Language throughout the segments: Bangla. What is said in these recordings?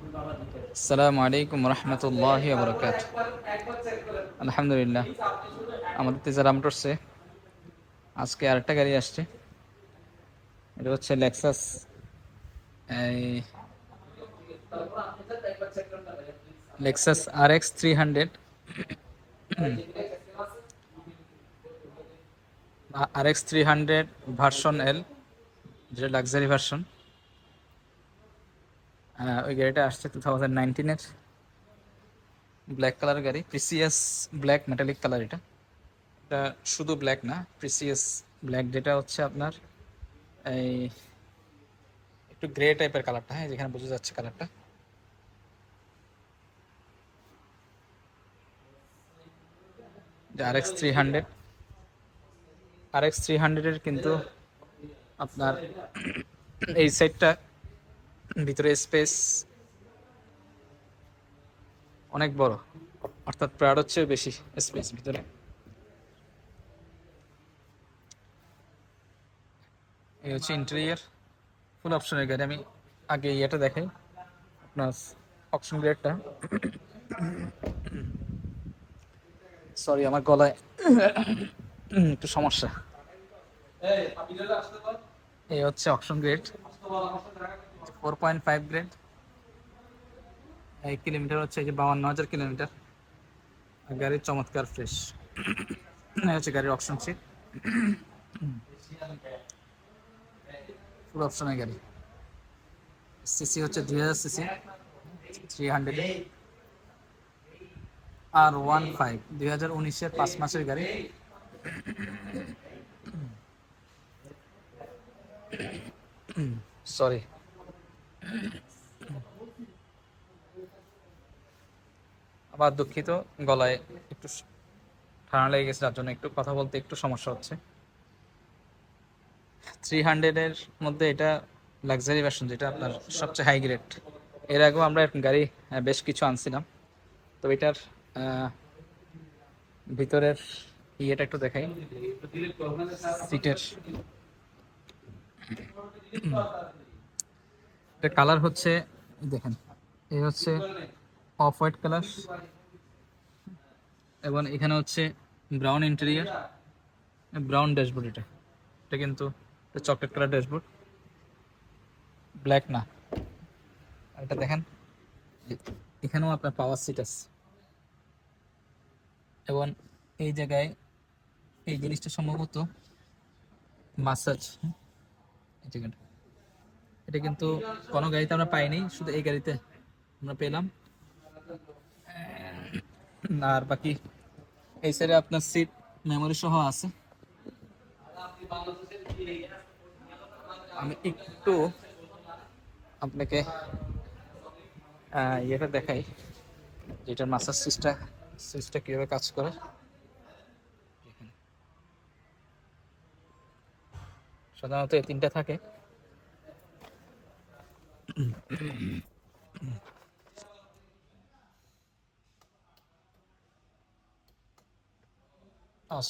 আসসালামু আলাইকুম রহমতুল্লাহি ওয়া বারাকাতুহু। আলহামদুলিল্লাহ, আমাদের তেজারা মোটরসে আজকে আরেকটা গাড়ি আসছে। এটা হচ্ছে Lexus Lexus RX 300, RX 300 version L, যেটা লাক্সারি ভার্সন। ওই গাড়িটা আসছে 2019-এর ব্ল্যাক কালার গাড়ি, প্রিসিয়াস ব্ল্যাক মেটালিক কালার। এটা এটা শুধু ব্ল্যাক না, প্রিসিয়াস ব্ল্যাক, যেটা হচ্ছে আপনার এই একটু গ্রে টাইপের কালারটা। হ্যাঁ, যেখানে বোঝা যাচ্ছে কালারটা। যে RX 300 এর কিন্তু আপনার এই সাইডটা ভিতরে স্পেস অনেক বড়, অর্থাৎ প্রাডোর চেয়ে বেশি স্পেস ভিতরে। এই হচ্ছে ইন্টেরিয়ার, ফুল অপশনের গাড়ি। আমি আগে ইয়েটা দেখাই আপনার, অপশন গ্রেডটা। সরি, আমার গলায় একটু সমস্যা। এই হচ্ছে অপশন গ্রেড, 4.5 গ্রেড। এই কিলোমিটার হচ্ছে এই যে 52,000 কিলোমিটার। গাড়ির চমৎকার ফ্রেশ। এই হচ্ছে গাড়ির অপশন সিট, ফুল অপশনের গাড়ি। সিসি হচ্ছে 2000 সিসি, 300। R15 2019-এর 5 মাসের গাড়ি। সরি, আবার দুঃখিত, গলায় একটু ঠান্ডা লেগে গেছে, যার জন্য একটু কথা বলতে একটু সমস্যা হচ্ছে। 300-এর মধ্যে এটা লাক্সারি ভার্সন, যেটা আপনার সবচেয়ে হাই গ্রেড। এর আগেও আমরা এরকম গাড়ি বেশ কিছু আনছিলাম। তো এটার ভিতরের ইয়েটা একটু দেখাই, সিটের। এটা কালার হচ্ছে, দেখেন, এই হচ্ছে অফ হোয়াইট কালার, এবং এখানে হচ্ছে ব্রাউন ইন্টেরিয়ার, ব্রাউন ড্যাশবোর্ড। এটা এটা কিন্তু চকলেট কালার ড্যাশবোর্ড, ব্ল্যাক না। আর এটা দেখেন, এখানেও আপনার পাওয়ার সিট আছে, এবং এই জায়গায় এই জিনিসটা সম্ভবত মাসাজ। এই জায়গাটা, এটা কিন্তু কোনো গাড়িতে আমরা পাইনি, শুধু এই গাড়িতে আমরা পেলাম। আর বাকি এই সাইডে আপনার সিট মেমোরি সহ আছে। আমি একটু আপনাকে ইয়েটা দেখাই, যেটার মাসাজ সুইচটা কীভাবে কাজ করে। সাধারণত এই তিনটা থাকে।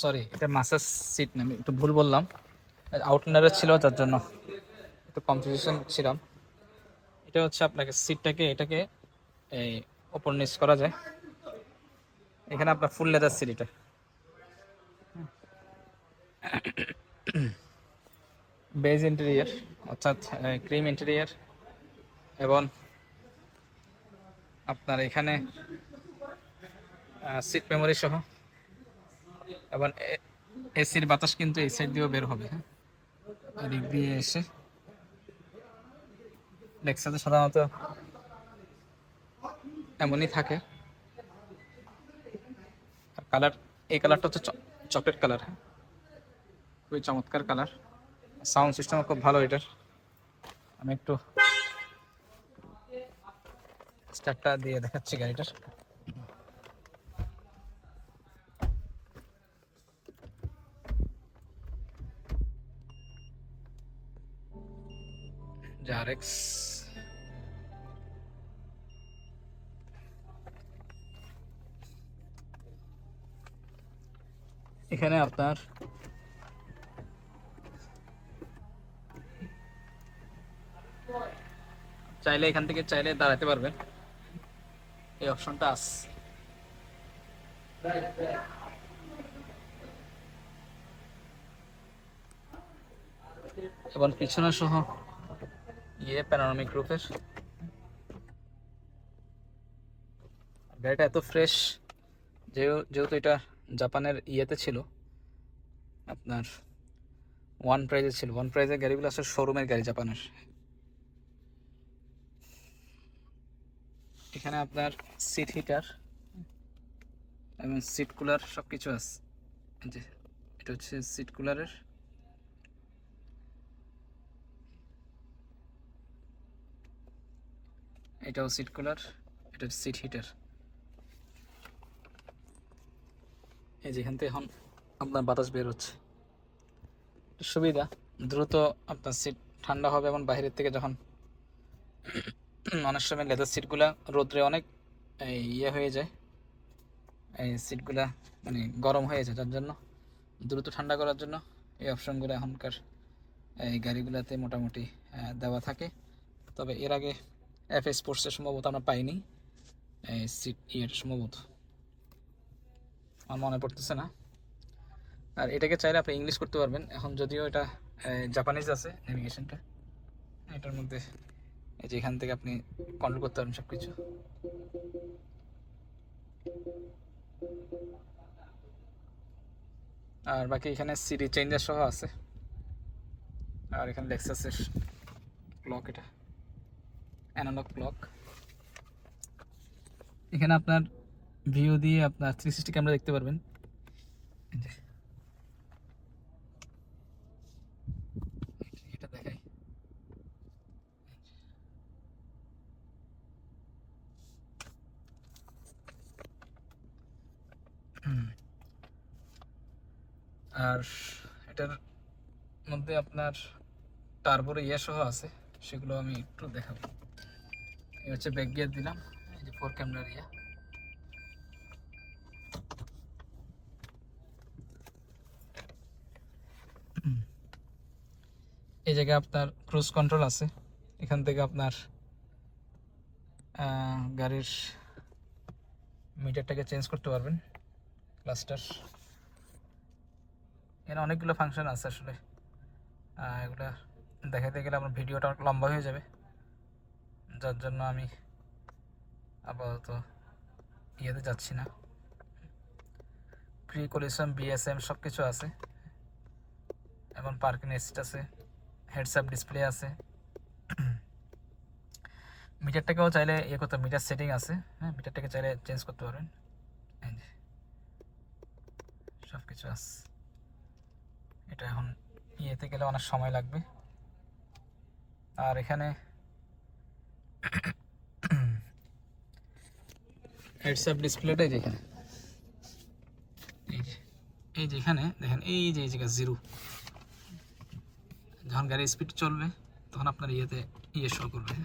সরি, এটা মাসাজ সিট না, আমি একটু ভুল বললাম। আউটলাইনারে ছিল, যার জন্য একটু কনফিউশন ছিলাম। এটা হচ্ছে আপনাকে সিটটাকে, এটাকে এই ওপর নিচ করা যায়। এখানে আপনার ফুল লেদার সিট, এটা বেজ ইন্টেরিয়ার, অর্থাৎ ক্রিম ইন্টেরিয়ার, এবং আপনার এখানে সিট মেমোরি সহ, এবং এসির বাতাস কিন্তু এই সাইড দিয়েও বের হবে। হ্যাঁ, এদিক দিয়ে এসে লেক্সাসে সাধারণত এমনই থাকে। আর কালার, এই কালারটা হচ্ছে চকলেট কালার। হ্যাঁ, খুবই চমৎকার কালার। সাউন্ড সিস্টেম খুব ভালো এটার। আমি একটু স্টার্টটা দিয়ে দেখাচ্ছি গাড়িটার। যে RX, এখানে আপনার চাইলে এখান থেকে চাইলে দাঁড়াতে পারবেন, এই অপশনটা আছে। এবং পিছনে সহ প্যানোরামিক রুফের। গাড়িটা এত ফ্রেশ, যেহেতু এটা জাপানের ছিল আপনার ওয়ান প্রাইজের গাড়িগুলো আসলে শোরুমের গাড়ি জাপানের। এখানে আপনার সিট হিটার এবং সিট কুলার সব কিছু আছে। যে এটা হচ্ছে সিট কুলারের, এটাও সিট কুলার, এটা সিট হিটার। এই যেখান থেকে এখন আপনার বাতাস বের হচ্ছে, সুবিধা। দ্রুত আপনার সিট ঠান্ডা হবে এবং বাইরের থেকে যখন অনেক সময় লেদার সিটগুলা রোদ্রে অনেক হয়ে যায়, এই সিটগুলা মানে গরম হয়ে যায়, যার জন্য দ্রুত ঠান্ডা করার জন্য এই অপশনগুলো এখনকার এই গাড়িগুলোতে মোটামুটি দেওয়া থাকে। তবে এর আগে FS স্পোর্টসের সম্ভবত আমরা পাইনি এই সিট সম্ভবত, আমার মনে পড়তেছে না। আর এটাকে চাইলে আপনি ইংলিশ করতে পারবেন, এখন যদিও এটা জাপানিজ আছে নেভিগেশনটা, এটার মধ্যে এই যে এখান থেকে আপনি কন্ট্রোল করতে পারবেন সব কিছু। আর বাকি এখানে সিডি চেঞ্জার সহ আছে। আর এখানে লেক্সাসের ক্লক, এটা অ্যানালগ ক্লক। এখানে আপনার ভিউ দিয়ে আপনার 360 ক্যামেরা দেখতে পারবেন। এটা দেখাই, আর এটার মধ্যে আপনার টার্বোর সহ আছে, সেগুলো আমি একটু দেখাবো। এই হচ্ছে ব্যাক গিয়ার দিলাম, এই যে 4 ক্যামেরার এই জায়গায় আপনার ক্রুজ কন্ট্রোল আছে, এখান থেকে আপনার গাড়ির মিটারটাকে চেঞ্জ করতে পারবেন, ক্লাস্টার। এখানে অনেকগুলো ফাংশন আছে আসলে, এগুলো দেখাতে গেলে আমার ভিডিওটা অনেক লম্বা হয়ে যাবে, যার জন্য আমি আপাতত যাচ্ছি না। প্রি কলিশন BSM সব কিছু আছে, এবং পার্কিং অ্যাসিস্ট আছে, হেডস আপ ডিসপ্লে আছে। মিটারটাকেও চাইলে করতে, মিটার সেটিং আছে, হ্যাঁ, মিটারটাকে চাইলে চেঞ্জ করতে পারবেন, সব কিছু আছে। এটা এখন গেলে অনেক সময় লাগবে। আর এখানে হেডস আপ ডিসপ্লেটাই যেখানে, এই যেখানে দেখেন, এই যে এই জায়গা 0, যখন গাড়ি স্পিড চলবে তখন আপনার শো করবে।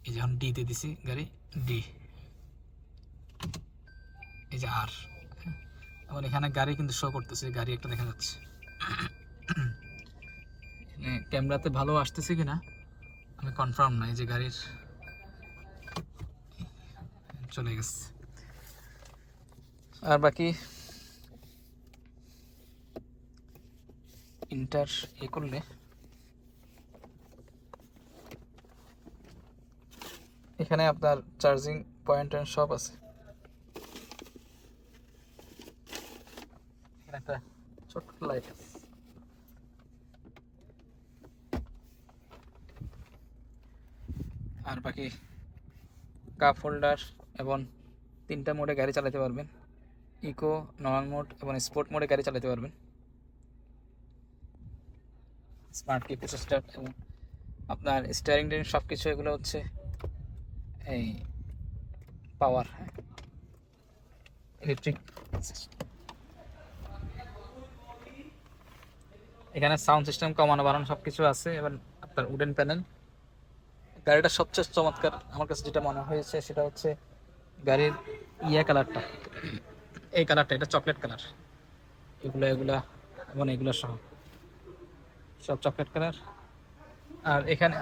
এই যখন ডিতে দিছি গাড়ি, ডি, এই যে আর, আবার এখানে গাড়ি কিন্তু শো করতেছে, গাড়ি একটা দেখা যাচ্ছে। ক্যামেরাতে ভালো আসতেছে কিনা আমি কনফার্ম না, এই যে গাড়ির চলে গেছে। আর বাকি ইন্টার করলে এখানে আপনার চার্জিং পয়েন্ট সব আছে। এখানে একটা ছোট্ট লাইট আছে। আর বাকি কাপ হোল্ডার, এবং 3টা মোডে গাড়ি চালাতে পারবেন, ইকো, নর্মাল মোড এবং স্পোর্ট মোডে গাড়ি চালাতে পারবেন। স্মার্ট কি সিস্টেম এবং আপনার স্টিয়ারিং সব কিছু, এগুলো হচ্ছে এই পাওয়ার, ইলেকট্রিক। এখানে সাউন্ড সিস্টেম কমানো বাড়ানো সব কিছু আছে, এবং আপনার উডেন প্যানেল। গাড়িটা সবচেয়ে চমৎকার আমার কাছে যেটা মনে হয়েছে সেটা হচ্ছে গাড়ির কালারটা, এই কালারটা, এটা চকলেট কালার, এগুলা এবং এগুলো সহ সব চকলেট কালার। আর এখানে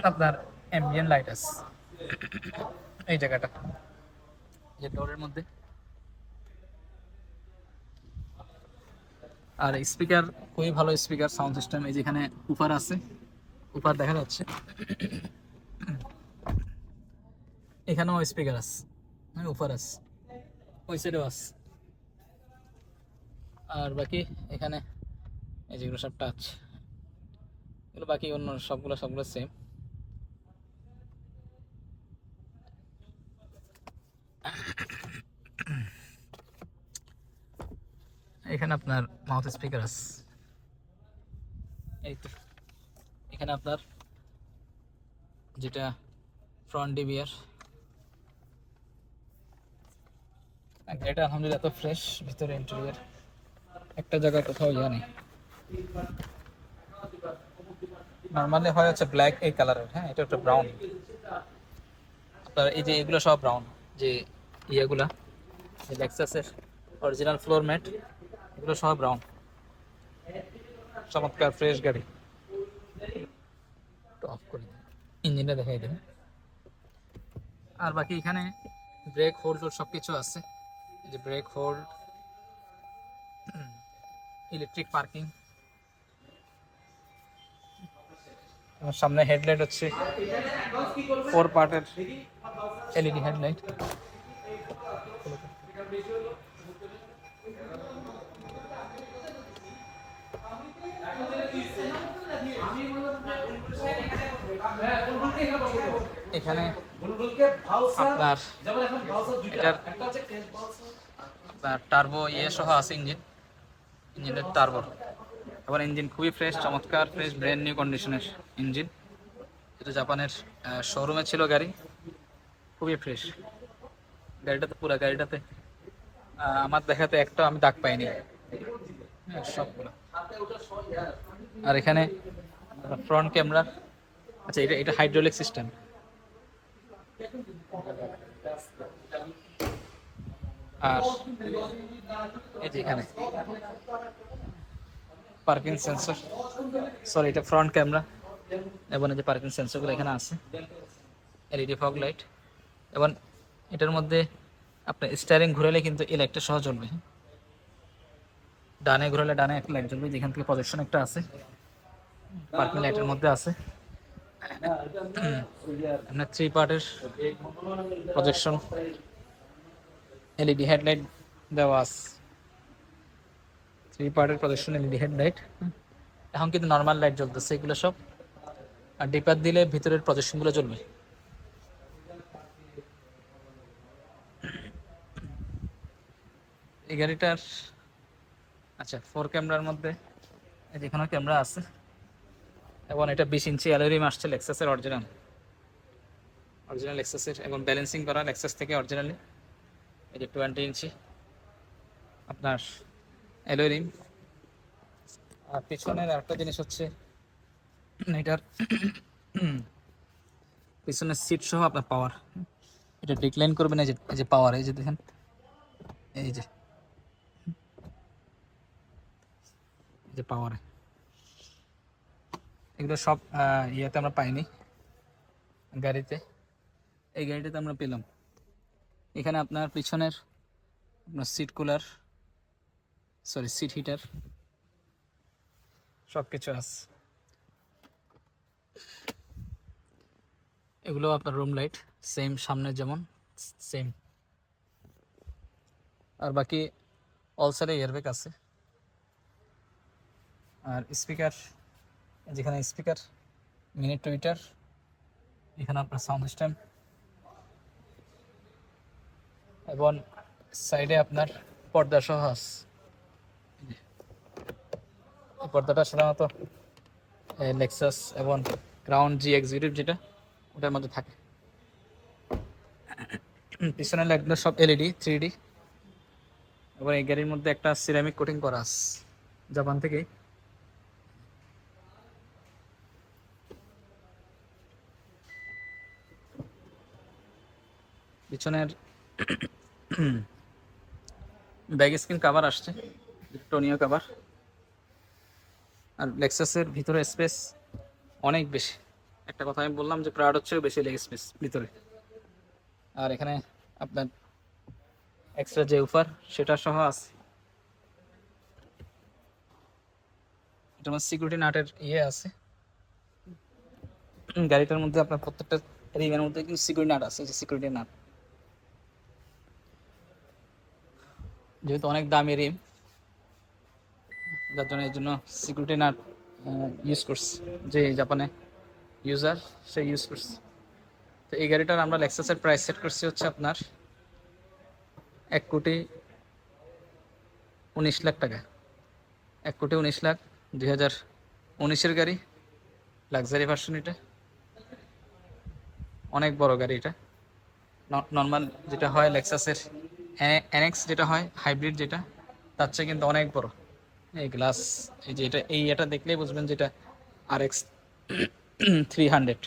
আপনার অ্যাম্বিয়েন্ট লাইট আছে এই জায়গাটা, যে ডোরের মধ্যে। আর স্পিকার খুবই ভালো স্পিকার, সাউন্ড সিস্টেম। এই যেখানে উপার আছে, উপার দেখা যাচ্ছে, এখানেও স্পিকার আছে, হ্যাঁ উপার আছে, ওই সাইডেও আছে। আর বাকি এখানে এই যেগুলো সব টাচ, এগুলো বাকি অন্য সবগুলো সবগুলো সেম। এখানে আপনার মাউথ স্পিকার আছে, এই তো এখানে আপনার যেটা ফ্রন্ট ডিবিআর, এটা আলহামদুলিল্লাহ এত ফ্রেশ, ভিতরে ইন্টেরিয়ার একটা জায়গা কোথাও ইয়া নেই। নর্মালি হয় হচ্ছে ব্ল্যাক এই কালারের, হ্যাঁ এটা একটা ব্রাউন। আপনার এই যে এগুলো সব ব্রাউন, যে ইয়েগুলা লেক্সাসের অরিজিনাল ফ্লোর ম্যাট, এগুলো সব ব্রাউন। চমৎকার ফ্রেশ গাড়ি। অফ করে দিন, ইঞ্জিনটা দেখাই দেন। আর বাকি এখানে ব্রেক হোল্ড সব কিছু আছে, যে ব্রেক হোল্ড, ইলেকট্রিক পার্কিং। আমার সামনে হেডলাইট হচ্ছে 4 পার্টের এলইডি হেডলাইট। এখানে আপনার এটার টার্বো ইয়ে সহ আছে ইঞ্জিন, ইঞ্জিনের টার্বো। এবার ইঞ্জিন খুবই ফ্রেশ, চমৎকার ফ্রেশ, ব্র্যান্ড নিউ কন্ডিশনের ইঞ্জিন। এটা জাপানের শোরুমে ছিল গাড়ি, খুবই ফ্রেশ গাড়িটাতে। পুরো গাড়িটাতে আমার দেখাতে একটা আমি দাগ পাইনি, হ্যাঁ, সবগুলো। আর এখানে ফ্রন্ট ক্যামেরা, আচ্ছা এটা এটা হাইড্রোলিক সিস্টেম। আর এই যে এখানে পার্কিং সেন্সর, সরি এটা ফ্রন্ট ক্যামেরা, এবং এই যে পার্কিং সেন্সরগুলো এখানে আছে, এলইডি ফগ লাইট। এবং এটার মধ্যে আপনার স্টিয়ারিং ঘুরালে কিন্তু এই লাইটটা সহ জ্বলবে, ডানে ঘুরালে ডানে একটা লাইট জ্বলবে, যেখান থেকে প্রজেকশন একটা আছে, পার্কিং লাইটের মধ্যে আছে। আপনার 3 পার্টের প্রজেকশন এলইডি হেডলাইট দেওয়া আছে, 3 পার্টের প্রজেকশন এলইডি হেডলাইট। এখন কিন্তু নর্মাল লাইট জ্বলতেছে এগুলো সব, আর ডিপার দিলে ভিতরের প্রজেকশনগুলো জ্বলবে। এই গাড়িটার আচ্ছা 4 ক্যামেরার মধ্যে যেখানে ক্যামেরা আছে, এবং এটা 20 ইঞ্চি অ্যালুই আসছে লেক্সাসের অরিজিনাল, অরিজিনাল লেক্সাসের, এবং ব্যালেন্সিং করা লেক্সাস থেকে অরিজিনালি। এই যে 20 ইঞ্চি আপনার অ্যালুই রিম। আর পিছনের আরেকটা জিনিস হচ্ছে এটার পিছনের সিট সহ আপনার পাওয়ার, এটা ডিক্লাইন করবেন। এই যে পাওয়ার, এই যে দেখেন, এই যে পাওয়ার, এগুলো সব ইয়েতে আমরা পাইনি গাড়িতে, এই গাড়িটাতে আমরা পেলাম। এখানে আপনার পিছনের আপনার seat cooler, sorry seat heater, সব কিছু আছে। এগুলো আপনার রুম লাইট সেম, সামনের যেমন সেম। আর বাকি অল সাইডে এয়ারব্যাগ আছে। আর স্পিকার, যেখানে স্পিকার মিনি টুইটার, এখানে আপনার সাউন্ড সিস্টেম, এবং সাইডে আপনার পর্দা সহ আছে। এই পর্দাটা সাধারণত লেক্সাস এবং ক্রাউন জি এক্সিকিউটিভ যেটা, ওটার মধ্যে থাকে। পিছনের লাইটগুলো সব এলইডি 3D, এবং এই গাড়ির মধ্যে একটা সিরামিক কোটিং করা আছে জাপান থেকে। পিছনের ব্যাগ স্ক্রিন কাভার আসছে, টোনিও কাভার। আর লেক্সাসের ভিতরে স্পেস অনেক বেশি, একটা কথা আমি বললাম যে প্রাউড হচ্ছে বেশি লেগ স্পেস ভিতরে। আর এখানে আপনার এক্সট্রা যে উফার সেটা সহ আছে। এটা আমার সিকিউরিটি নাটের আছে। গাড়িটার মধ্যে আপনার প্রত্যেকটা রিমের মধ্যে কিন্তু সিকিউরিটি নাট আছে, যে সিকিউরিটি নাট, যেহেতু অনেক দামি রিম, যার জন্য এর জন্য সিকিউরিটি নাট ইউজ করছে, যে জাপানে ইউজার সে ইউজ করছে। তো এই গাড়িটার আমরা লেক্সাসের প্রাইস সেট করছি হচ্ছে আপনার 1,19,00,000 টাকা। 1,19,00,000, 2019-এর গাড়ি, লাক্সারি ভার্সন। এটা অনেক বড় গাড়ি। এটা নর্মাল যেটা হয় লেক্সাসের এনএক্স, যেটা হয় হাইব্রিড, যেটা তার চেয়ে কিন্তু অনেক বড়। এই গ্লাস, এই যে এটা দেখলেই বুঝবেন যেটা RX 300।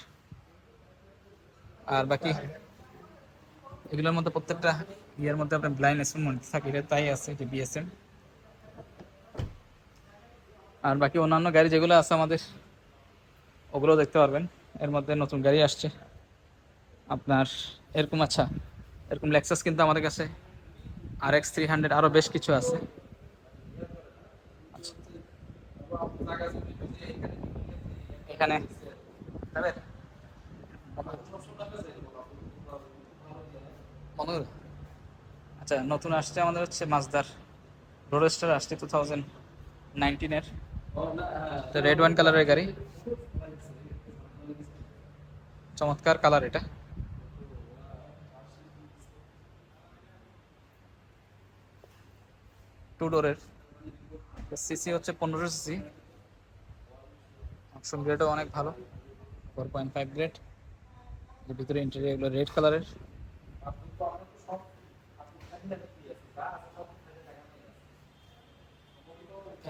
আর বাকি এগুলোর মধ্যে প্রত্যেকটা ইয়ের মধ্যে আপনার ব্লাইন্ড স্পট থাকে, এটা তাই আছে যে বিএসএম। আর বাকি অন্যান্য গাড়ি যেগুলো আছে আমাদের, ওগুলো দেখতে পারবেন। এর মধ্যে নতুন গাড়ি আসছে আপনার এরকম। আচ্ছা, এরকম লেক্সাস কিন্তু আমাদের কাছে RX 300 আরও বেশ কিছু আছে। আচ্ছা, এখানে মনোর, আচ্ছা, নতুন আসছে আমাদের হচ্ছে মাজদার রোডস্টার আসছে 2019-এর, রেড ওয়াইন কালারের গাড়ি, চমৎকার কালার এটা। টু ডোরের, সিসি হচ্ছে 1500 সিসি, অপশন গ্রেডও অনেক ভালো, 4.5 গ্রেড। এর ভিতরে ইন্টেরিয়র এগুলো রেড কালারের।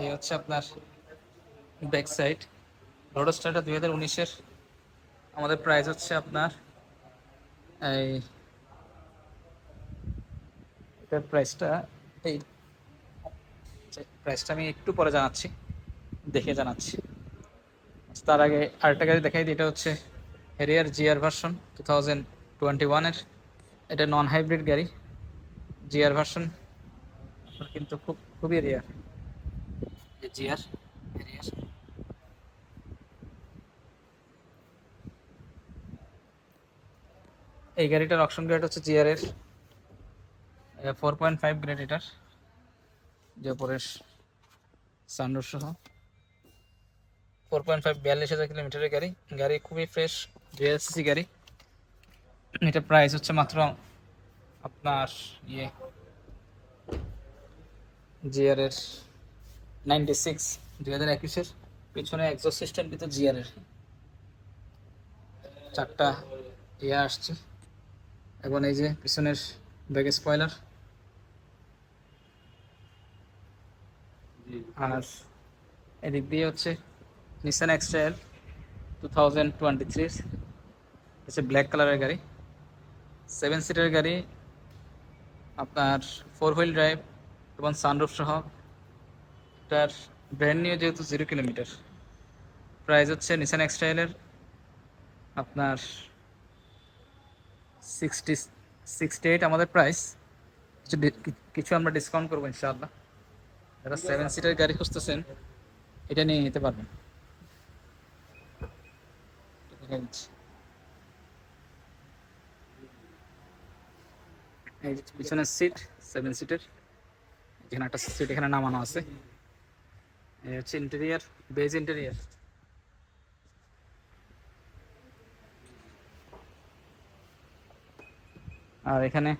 এই হচ্ছে আপনার ব্যাক সাইড। রোডস্টারটা 2019-এর, আমাদের প্রাইস হচ্ছে আপনার এই, এটার প্রাইসটা, এই প্রাইসটা আমি একটু পরে জানাচ্ছি, দেখে জানাচ্ছি। তার আগে আরেকটা গাড়ি দেখাই দিই। এটা হচ্ছে হ্যারিয়ার জিআর ভার্সন 2021-এর। এটা নন হাইব্রিড গাড়ি, জিআর ভার্সন, কিন্তু খুবই রেয়ার। জিআর হ্যারিয়ার, এই গাড়িটার অকশন গ্রেড হচ্ছে জিআর এর 4.5 গ্রেড। এটার যে উপরের সানরুফ সহ 4.5, 42,000 কিলোমিটারের গাড়ি। গাড়ি খুবই ফ্রেশ, জিএলসিসি গাড়ি। এটা প্রাইস হচ্ছে মাত্র আপনার জিআর এর 96, 2021-এর। পিছনে এক্সস্ট সিস্টেম কিন্তু জিআর এর 4টা আসছে। এবং এই যে পিছনের ব্যাক স্পয়লার। আর এদিক দিয়ে হচ্ছে নিসান এক্সট্রাএল 2023, হচ্ছে ব্ল্যাক কালারের গাড়ি, 7 সিটের গাড়ি, আপনার 4 হুইল ড্রাইভ এবং সানরুফ সহ। এটার ব্র্যান্ড নিউ, যেহেতু 0 কিলোমিটার। প্রাইস হচ্ছে নিসান এক্সট্রাএলের আপনার 68 আমাদের প্রাইস। কিছু আমরা ডিসকাউন্ট করবো ইনশাআল্লাহ। যারা 7 সিটের গাড়ি খুঁজতেছেন, এটা নিয়ে নিতে পারবেন। এই পিছনের সিট 7 সিটের, এখানে একটা সিট এখানে নামানো আছে। এই হচ্ছে ইন্টেরিয়ার, বেজ ইন্টেরিয়ার। আর এখানে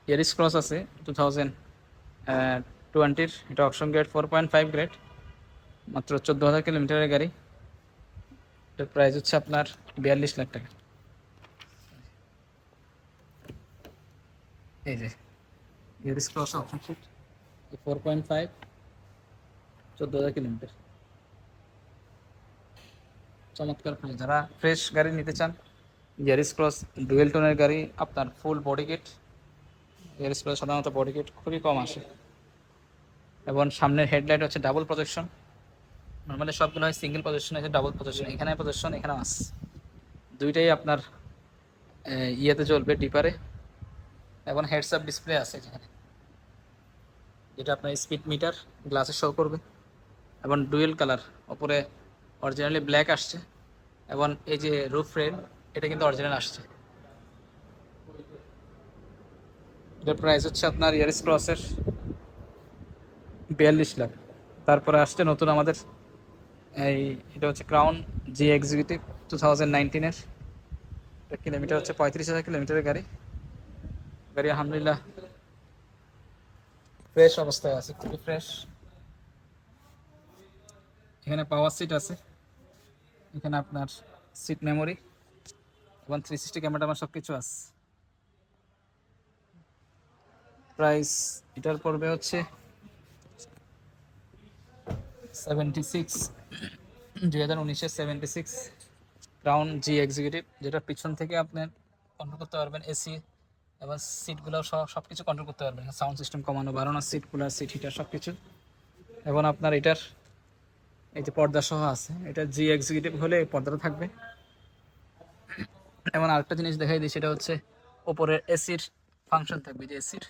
ইয়ারিস ক্রস আছে 2020-এর। এটা অপশন গ্রেড 4.5 গ্রেড, মাত্র 14,000 কিলোমিটারের গাড়ি। এটার প্রাইস হচ্ছে আপনার 42 লাখ টাকা। এই যে Yaris Cross option sheet 4.5, 14,000 kilometre, চমৎকার প্রাইস। যারা ফ্রেশ গাড়ি নিতে চান, ইয়ারিস ক্রস ডুয়েল টোনের গাড়ি, আপনার full body kit. Yaris Cross সাধারণত বডি কিট খুবই কম আসে, এবং সামনের হেডলাইট হচ্ছে ডাবল প্রজেকশন। নর্মালি সবগুলো হয় সিঙ্গেল পজিশন, আছে ডাবল পজিশন, এখানে পজিশন এখানে মাস দুইটাই আপনার ইয়েতে চলবে ডিপারে। এবং হেডস আপ ডিসপ্লে আছে যেখানে, যেটা আপনার স্পিড মিটার গ্লাসে শো করবে। এবং ডুয়েল কালার, ওপরে অরিজিনালি ব্ল্যাক আসছে, এবং এই যে রুফ রেড এটা কিন্তু অরিজিনাল আসছে। এটার প্রাইস হচ্ছে আপনার ইয়ারিস ক্রসের 42 লাখ। তারপরে আসছে নতুন আমাদের এই, এটা হচ্ছে ক্রাউন জি এক্সিকিউটিভ 2019-এর। এটা কিলোমিটার হচ্ছে 35,000 কিলোমিটারের গাড়ি। গাড়ি আলহামদুলিল্লাহ ফ্রেশ অবস্থায় আছে, খুবই ফ্রেশ। এখানে পাওয়ার সিট আছে, এখানে আপনার সিট মেমোরি এবং 360 ক্যামেরা আমার সব কিছু আছে। প্রাইস এটার পড়বে হচ্ছে 76, 2019-এর 76 ক্রাউন জি এক্সিকিউটিভ, যেটা পিছন থেকে আপনার কন্ট্রোল করতে পারবেন এসি এবং সিটগুলো সব কিছু কন্ট্রোল করতে পারবেন, সাউন্ড সিস্টেম কমানো বাড়ানো, সিট কুলার, সিট হিটার সব কিছু। এবং আপনার এটার এই যে পর্দা সহ আছে, এটা জি এক্সিকিউটিভ হলে এই পর্দাটা থাকবে। এবং আরেকটা জিনিস দেখাই দিই, সেটা হচ্ছে ওপরের এসির ফাংশন থাকবে, যে এসির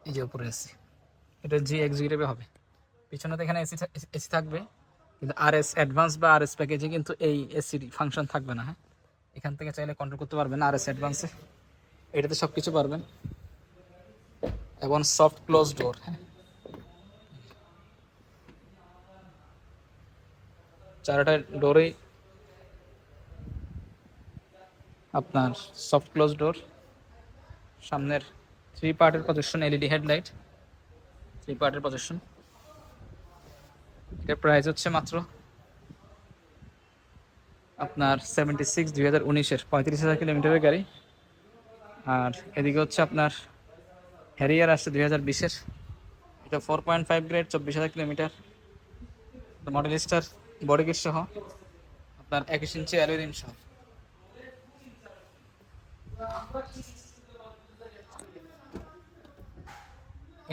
এই যে উপরে এসি, এটা জি এক্সিকিউটিভে হবে। পিছনে তো এখানে এসি এসি থাকবে, কিন্তু আর এস অ্যাডভান্স বা আর এস প্যাকেজে কিন্তু এই এসির ফাংশন থাকবে না। হ্যাঁ, এখান থেকে চাইলে কন্ট্রোল করতে পারবেন আর এস অ্যাডভান্সে, এটাতে সব কিছু পারবেন। এবং সফট ক্লোজ ডোর, হ্যাঁ, চারটা ডোরেই আপনার সফট ক্লোজ ডোর। সামনের 3 পার্টের প্রজেকশন, এলইডি হেডলাইট, 3 পার্টের প্রজেকশন। এটার প্রাইস হচ্ছে মাত্র আপনার 76, 2019-এর 35,000 কিলোমিটারের গাড়ি। আর এদিকে হচ্ছে আপনার হ্যারিয়ার আসছে 2020-এর, এটা 4.5 grade, 24,000 kilometre, model star body kit সহ, আপনার 21 ইঞ্চি অ্যালয় রিম সহ।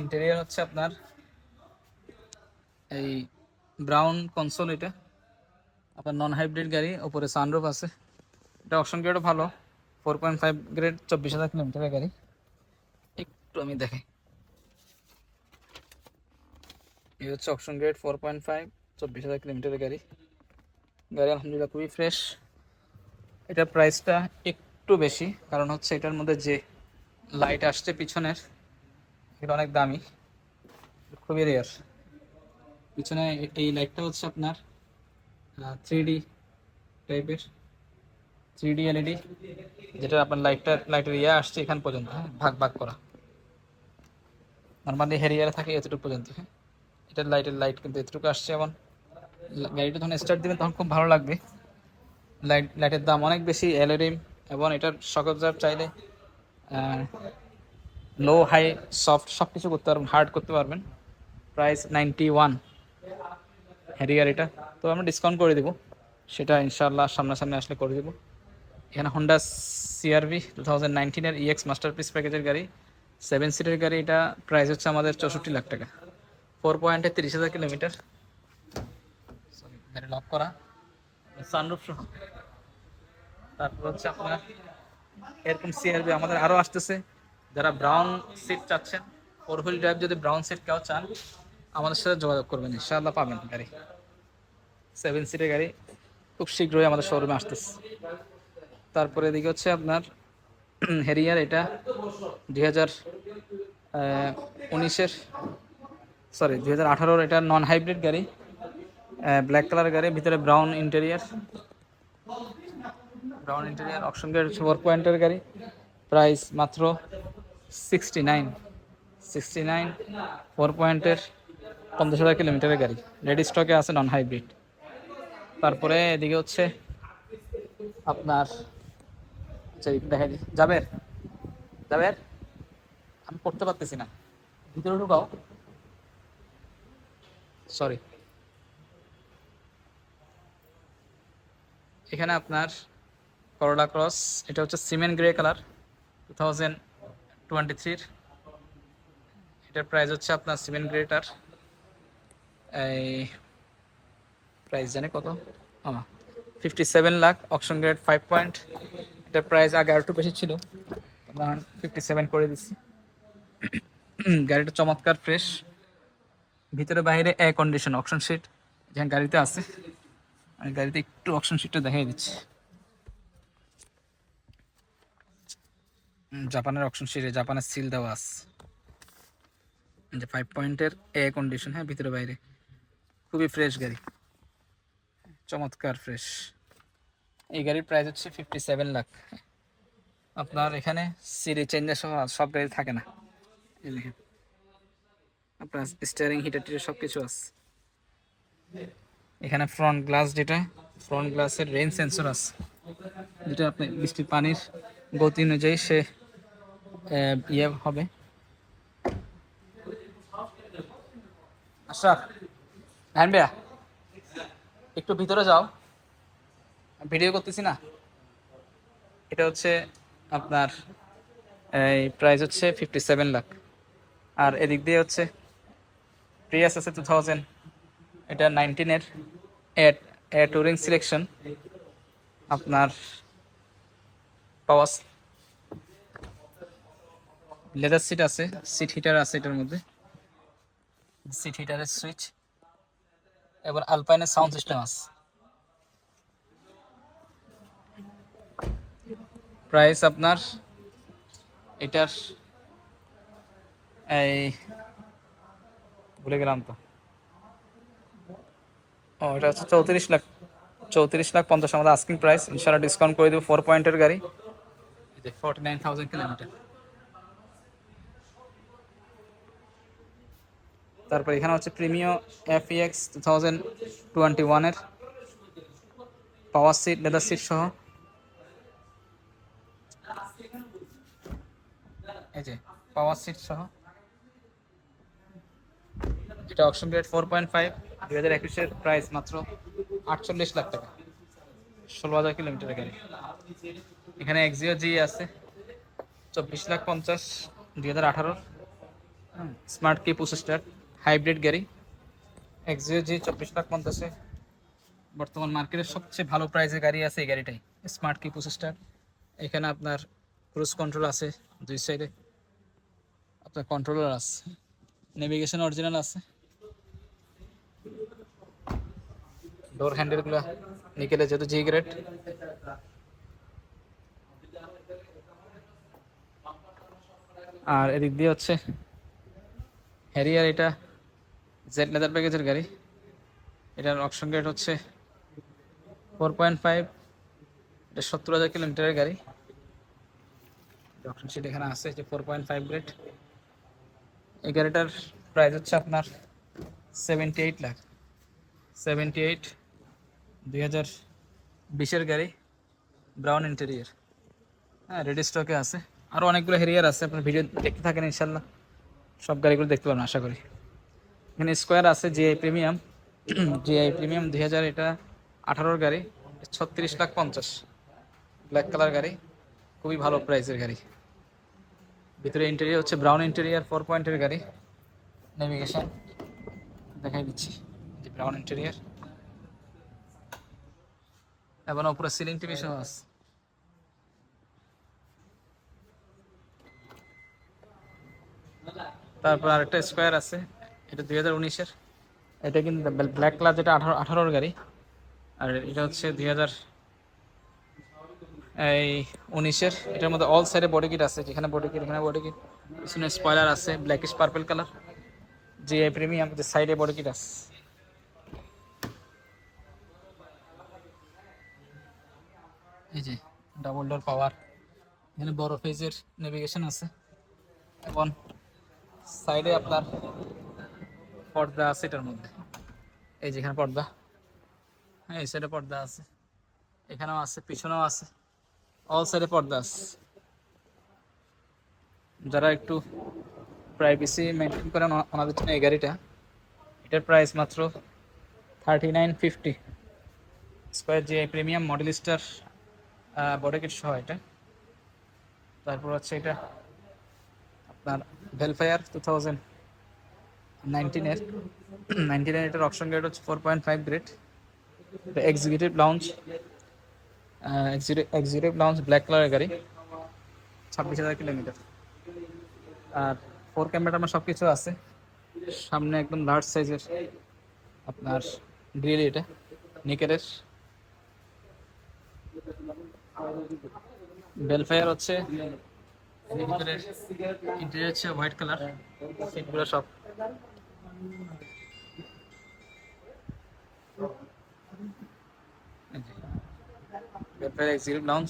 ইন্টেরিয়র হচ্ছে আপনার এই ব্রাউন কনসোল, এটা আপনার নন হাইব্রিড গাড়ি, ওপরে সানরুফ আছে। এটা অপশন গ্রেডও ভালো, 4.5 গ্রেড, 24,000 কিলোমিটারের গাড়ি। একটু আমি দেখাই, এই হচ্ছে অপশন গ্রেড 4.5, 24,000 কিলোমিটারের গাড়ি। গাড়ি আলহামদুলিল্লাহ খুবই ফ্রেশ। এটার প্রাইসটা একটু বেশি, কারণ হচ্ছে এটার মধ্যে যে লাইট আসছে পিছনের, এটা অনেক দামি, খুবই রেয়ার। পিছনে এই লাইটটা হচ্ছে আপনার 3D টাইপের, 3D এলইডি, যেটা আপনার লাইটের ইয়ে আসছে এখান পর্যন্ত, হ্যাঁ, ভাগ ভাগ করা। নর্মালি হেরিয়ারে থাকে এতটুকু পর্যন্ত, হ্যাঁ, এটার লাইট কিন্তু এতটুকু আসছে। এবং গাড়িটা যখন স্টার্ট দিবেন তখন খুব ভালো লাগবে। লাইটের দাম অনেক বেশি, এলইডি। এবং এটার শক অবজার্ভ চাইলে লো হাই সফট সব কিছু করতে পারবেন, হার্ড করতে পারবেন। প্রাইস 91 হ্যারিয়ার এটা, তো আমরা ডিসকাউন্ট করে দেবো, সেটা ইনশাআল্লাহ সামনাসামনি আসলে করে দেবো। এখানে হন্ডা সিআরভি 2019-এর ইএক্স মাস্টারপিস প্যাকেজের গাড়ি, 7 সিটের গাড়ি। এটা প্রাইস হচ্ছে আমাদের 64 লাখ টাকা, 4.30,000 কিলোমিটার। সরি, গাড়ি লক করা, সানরুফ সহ। তারপর হচ্ছে আপনার এরকম সিআরভি আমাদের আরও আসতেছে। যারা ব্রাউন সিট চাচ্ছেন, 4 হুইল ড্রাইভ, যদি ব্রাউন সিট কেউ চান আমাদের সাথে যোগাযোগ করবেন, ইনশাআল্লাহ পাবেন গাড়ি। 7 সিটের গাড়ি খুব শীঘ্রই আমাদের শোরুমে আসতেছে। তারপরে এদিকে হচ্ছে আপনার হেরিয়ার, এটা 2019-এর, সরি 2018-র, এটা নন হাইব্রিড গাড়ি, ব্ল্যাক কালার গাড়ি, ভিতরে ব্রাউন ইন্টেরিয়ার, অপশন গাড়ি, 4 পয়েন্টের গাড়ি। প্রাইস মাত্র 69, 4 পয়েন্টের 50,000 কিলোমিটারের গাড়ি, রেডি স্টকে আছে, নন হাইব্রিড। তারপরে এদিকে হচ্ছে আপনার দেখা দিই, জাবের, আমি পড়তে পারতেছি না, ভিতরে ঢুকাও, সরি। এখানে আপনার করোলা ক্রস, এটা হচ্ছে সিমেন্ট গ্রে কালার, 2023-র। এটার প্রাইস হচ্ছে আপনার সিমেন্ট গ্রেটার এই প্রাইস জানে কত? 57 লাখ, অপশন গ্রেড 5 পয়েন্ট। এটার প্রাইস আগে আর একটু বেশি ছিল, 57 করে দিচ্ছি। গাড়িটা চমৎকার ফ্রেশ, ভিতরে বাইরে এয়ার কন্ডিশন, অপশন সিট যেখানে গাড়িতে আছে। আমি গাড়িতে একটু অপশন সিটটা দেখাই দিচ্ছি। জাপানের অপশন সিটে জাপানের সিল দেওয়া আছে, যে 5 পয়েন্টের এয়ার কন্ডিশন। হ্যাঁ, ভিতরে বাইরে খুবই ফ্রেশ গাড়ি, চমৎকার ফ্রেশ। এই গাড়ির প্রাইস হচ্ছে 57 লাখ। আপনার এখানে সিরি চেঞ্জার সহ সব গাড়ি থাকে না, এই দেখেন আপনার স্টিয়ারিং হিটার টিটার সব কিছু আছে। এখানে ফ্রন্ট গ্লাস, যেটা ফ্রন্ট গ্লাসের রেইন সেন্সর আছে, যেটা আপনি বৃষ্টির পানির গতি অনুযায়ী সে ইয়ে হবে। আশরাফ, হ্যাঁ ভাইয়া, একটু ভিতরে যাও, ভিডিও করতেছি না। এটা হচ্ছে আপনার এই প্রাইস হচ্ছে 57 লাখ। আর এদিক দিয়ে হচ্ছে প্রিয়াস আছে 2000, এটা 19-এর টুরিং সিলেকশন। আপনার পাওয়ার লেদার সিট আছে, সিট হিটার আছে এটার মধ্যে, সিট হিটারের সুইচ, এবার আলপাইনের সাউন্ড সিস্টেম আছে। প্রাইস আপনার এটার এই ভুলে গেলাম তো, এটা হচ্ছে 34 লাখ। 34,50,000 আমাদের আস্কিং প্রাইস, ইনশাল্লাহ ডিসকাউন্ট করে দেবো। 4 পয়েন্টের গাড়ি, 49,000 কিলোমিটার। তারপর এখানে হচ্ছে প্রিমিও FEX 2021-এর পাওয়ার সিট, লেদার সিট সহ। এই যে পাওয়ার সিট সহ, এটা অপশন গ্রেড 4.5, 2021-এর প্রাইস মাত্র 48 লাখ টাকা, 16,000 কিলোমিটারের গাড়ি। এখানে এক্সিও জি আছে 24,50,000, 2018। স্মার্ট কি প্রসেসর, হাইব্রিড গাড়ি, এক্সিও জি 24,50,000। বর্তমান মার্কেটের সবচেয়ে ভালো প্রাইসের গাড়ি আছে এই গাড়িটাই, স্মার্ট কি প্রসেসর। এখানে আপনার ক্রুজ কন্ট্রোল আছে, দুই সাইডে আপনার কন্ট্রোলার আছে, নেভিগেশন অরিজিনাল আছে, ডোর হ্যান্ডেলগুলো নিকেলে যেহেতু জি গ্রেড। আর এদিক দিয়ে হচ্ছে হ্যারিয়ার, এটা জেড লেদার প্যাকেজের গাড়ি, এটার অপশন গ্রেড হচ্ছে 4.5, এটা 70,000 কিলোমিটারের গাড়ি। অপশন সিট এখানে আছে, যে 4.5 গ্রেড। এই গাড়িটার প্রাইস হচ্ছে আপনার 78 লাখ। 78, 2020-এর গাড়ি, ব্রাউন ইন্টেরিয়ার। হ্যাঁ, রেডি স্টকে আছে। আরও অনেকগুলো হেরিয়ার আছে, আপনার ভিডিও দেখতে থাকেন, ইনশাল্লাহ সব গাড়িগুলো দেখতে পাবেন আশা করি। এখানে স্কোয়ার আছে, জিআই প্রিমিয়াম। জিআই প্রিমিয়াম 2000, এটা 18-র গাড়ি, 36,50,000, ব্ল্যাক কালার গাড়ি, খুবই ভালো প্রাইসের গাড়ি। ভিতরে ইন্টেরিয়ার হচ্ছে ব্রাউন ইন্টেরিয়ার, 4 পয়েন্টের গাড়ি, নেভিগেশন দেখাই দিচ্ছি, যে ব্রাউন ইন্টেরিয়ার, এবং উপরে সিলিং টিভি সহ আছে। তারপর আরেকটা স্কোয়ার আছে, এটা 2019-এর, এটা কিন্তু ব্ল্যাক কালার, যেটা 18-র গাড়ি। আর এটা হচ্ছে 2019-এর, এটার মধ্যে অল সাইডে বডি কিট আছে, যেখানে বডি কিট এখানে বডি কিট, পিছনে স্পয়লার আছে blackish purple colour, GI premium, যে সাইডে বডি কিট আছে। এই যে ডাবল ডোর পাওয়ার, এখানে বড় ফেজের নেভিগেশন আছে, এবং সাইডে আপনার পর্দা আছে এটার মধ্যে, এই যেখানে পর্দা, হ্যাঁ এই সাইডে পর্দা আছে, এখানেও আছে, পিছনেও আছে, অল সাইডে পর্দা আছে। যারা একটু প্রাইভেসি মেনটেন করেন ওনাদের জন্য এই গাড়িটা। এটার প্রাইস মাত্র 3950, square GI premium, model star body kit সহ এটা। তারপর হচ্ছে এটা আপনার ভেলফায়ার 2019-এর, এটার অপশন গ্রেড হচ্ছে 4.5 grade, executive lounge, executive lounge black কালারের গাড়ি, 26,000 কিলোমিটার। আর ফোর ক্যামেরা আমার সব কিছু আছে, সামনে একদম লার্জ সাইজের আপনার গ্রিল, এটা নিকেলের। বেলফায়ার হচ্ছে ভিতরের ইন্টেরিয়র হচ্ছে হোয়াইট কালার, সিটগুলো সব বেলফায়ার এক্সিকিউটিভ লাউঞ্জ।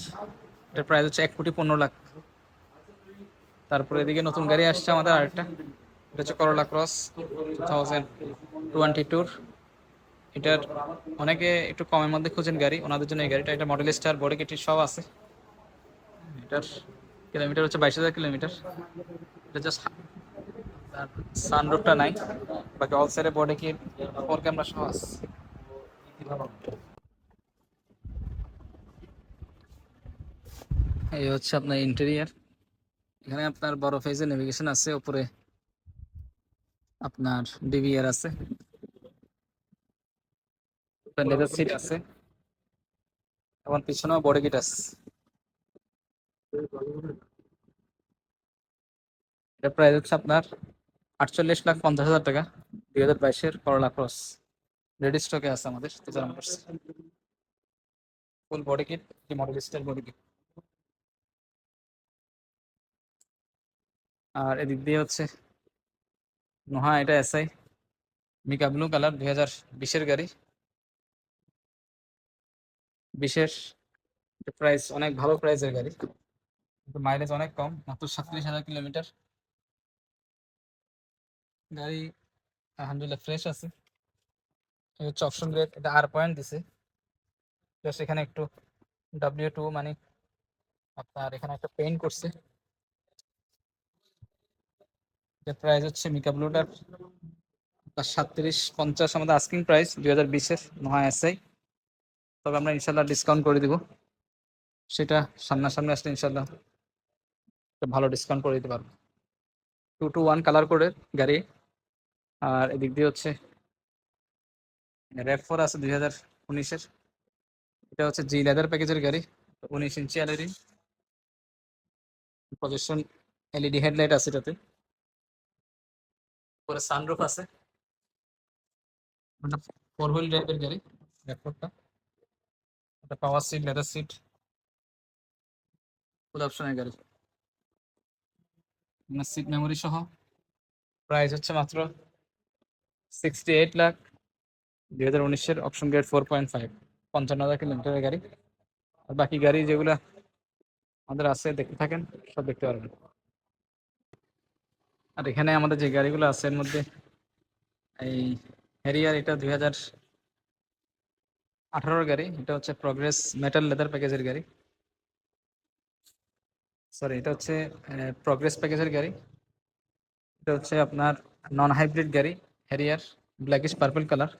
এটার প্রাইস হচ্ছে 1,15,00,000। তারপরে এদিকে নতুন গাড়ি আসছে আমাদের আরেকটা, এটা হচ্ছে করোলা ক্রস 2022। এটার অনেকে একটু কমের মধ্যে খুঁজেন গাড়ি, ওনাদের জন্য এই গাড়িটা। এটা মডেল স্টার, বডি কিট সব আছে। এটার কিলোমিটার হচ্ছে 22,000 কিলোমিটার। এটা জাস্ট সানরুফটা নাই, বাকি অল সাইডে বডি কিট, ফোর ক্যামেরা সহ আছে। এই হচ্ছে আপনার ইন্টেরিয়ার। এখানে আপনার বড় ফেজে নেভিগেশন আছে, উপরে আপনার ডিভিআর আছে, লেদার সিট আছে, এবং পিছনেও বডি কিট আছে। এটা প্রাইস হচ্ছে আপনার 48,50,000 টাকা। 2022-এর করোলা ক্রস রেডি স্টকে আছে আমাদের Tejaram motors. Full body kit, model style body kit. আর এদিক দিয়ে হচ্ছে নোহা, এটা এসআই মিকা ব্লু কালার, 2020-এর গাড়ি। বিশেষ প্রাইস, অনেক ভালো প্রাইসের গাড়ি, কিন্তু মাইলেজ অনেক কম, মাত্র 37,000 কিলোমিটার। গাড়ি আলহামদুলিল্লাহ ফ্রেশ আছে। এই হচ্ছে অপশন গ্রেড, এটা আর পয়েন্ট দিছে, জাস্ট এখানে একটু W2 মানে আপনার এখানে একটা পেইন্ট করছে। এটার প্রাইস হচ্ছে মিকা ব্লুটার 37,50 আমাদের আস্কিং প্রাইস 2020-এর নোহা এসআই। তবে আমরা ইনশাল্লাহ ডিসকাউন্ট করে দিব, সেটা সামনাসামনি আসলে ইনশাল্লাহ একটা ভালো ডিসকাউন্ট করে দিতে পারবো। 2-to-1 কালার করে গাড়ি। আর এদিক দিয়ে হচ্ছে RAV4 আছে 2019-এর, এটা হচ্ছে জি লেদার প্যাকেজের গাড়ি, 19 ইঞ্চি অ্যালুরি, প্রজেকশন এলইডি হেডলাইট আছে এটাতে, পরে সানরুফ আছে। এটা 4 হুইল ড্রাইভের গাড়ি RAV4টা। এটা পাওয়ার সিট, লেদার সিট, ফুল অপশনের গাড়ি, সিট মেমোরি সহ। প্রাইস হচ্ছে মাত্র 68,00,000। 2019-এর অপশন গ্রেড 4.5, 55,000 কিলোমিটারের গাড়ি। আর বাকি গাড়ি যেগুলো আমাদের আছে দেখতে থাকেন, সব দেখতে পারবেন। আর এখানে আমাদের যে গাড়িগুলো আছে এর মধ্যে এই হ্যারিয়ার, এটা 2018-এর গাড়ি, এটা হচ্ছে প্রগ্রেস মেটাল লেদার প্যাকেজের গাড়ি। সরি, এটা হচ্ছে প্রগ্রেস প্যাকেজের গাড়ি। এটা হচ্ছে আপনার নন হাইব্রিড গাড়ি, হ্যারিয়ার, ব্ল্যাকিশ পার্পল কালার।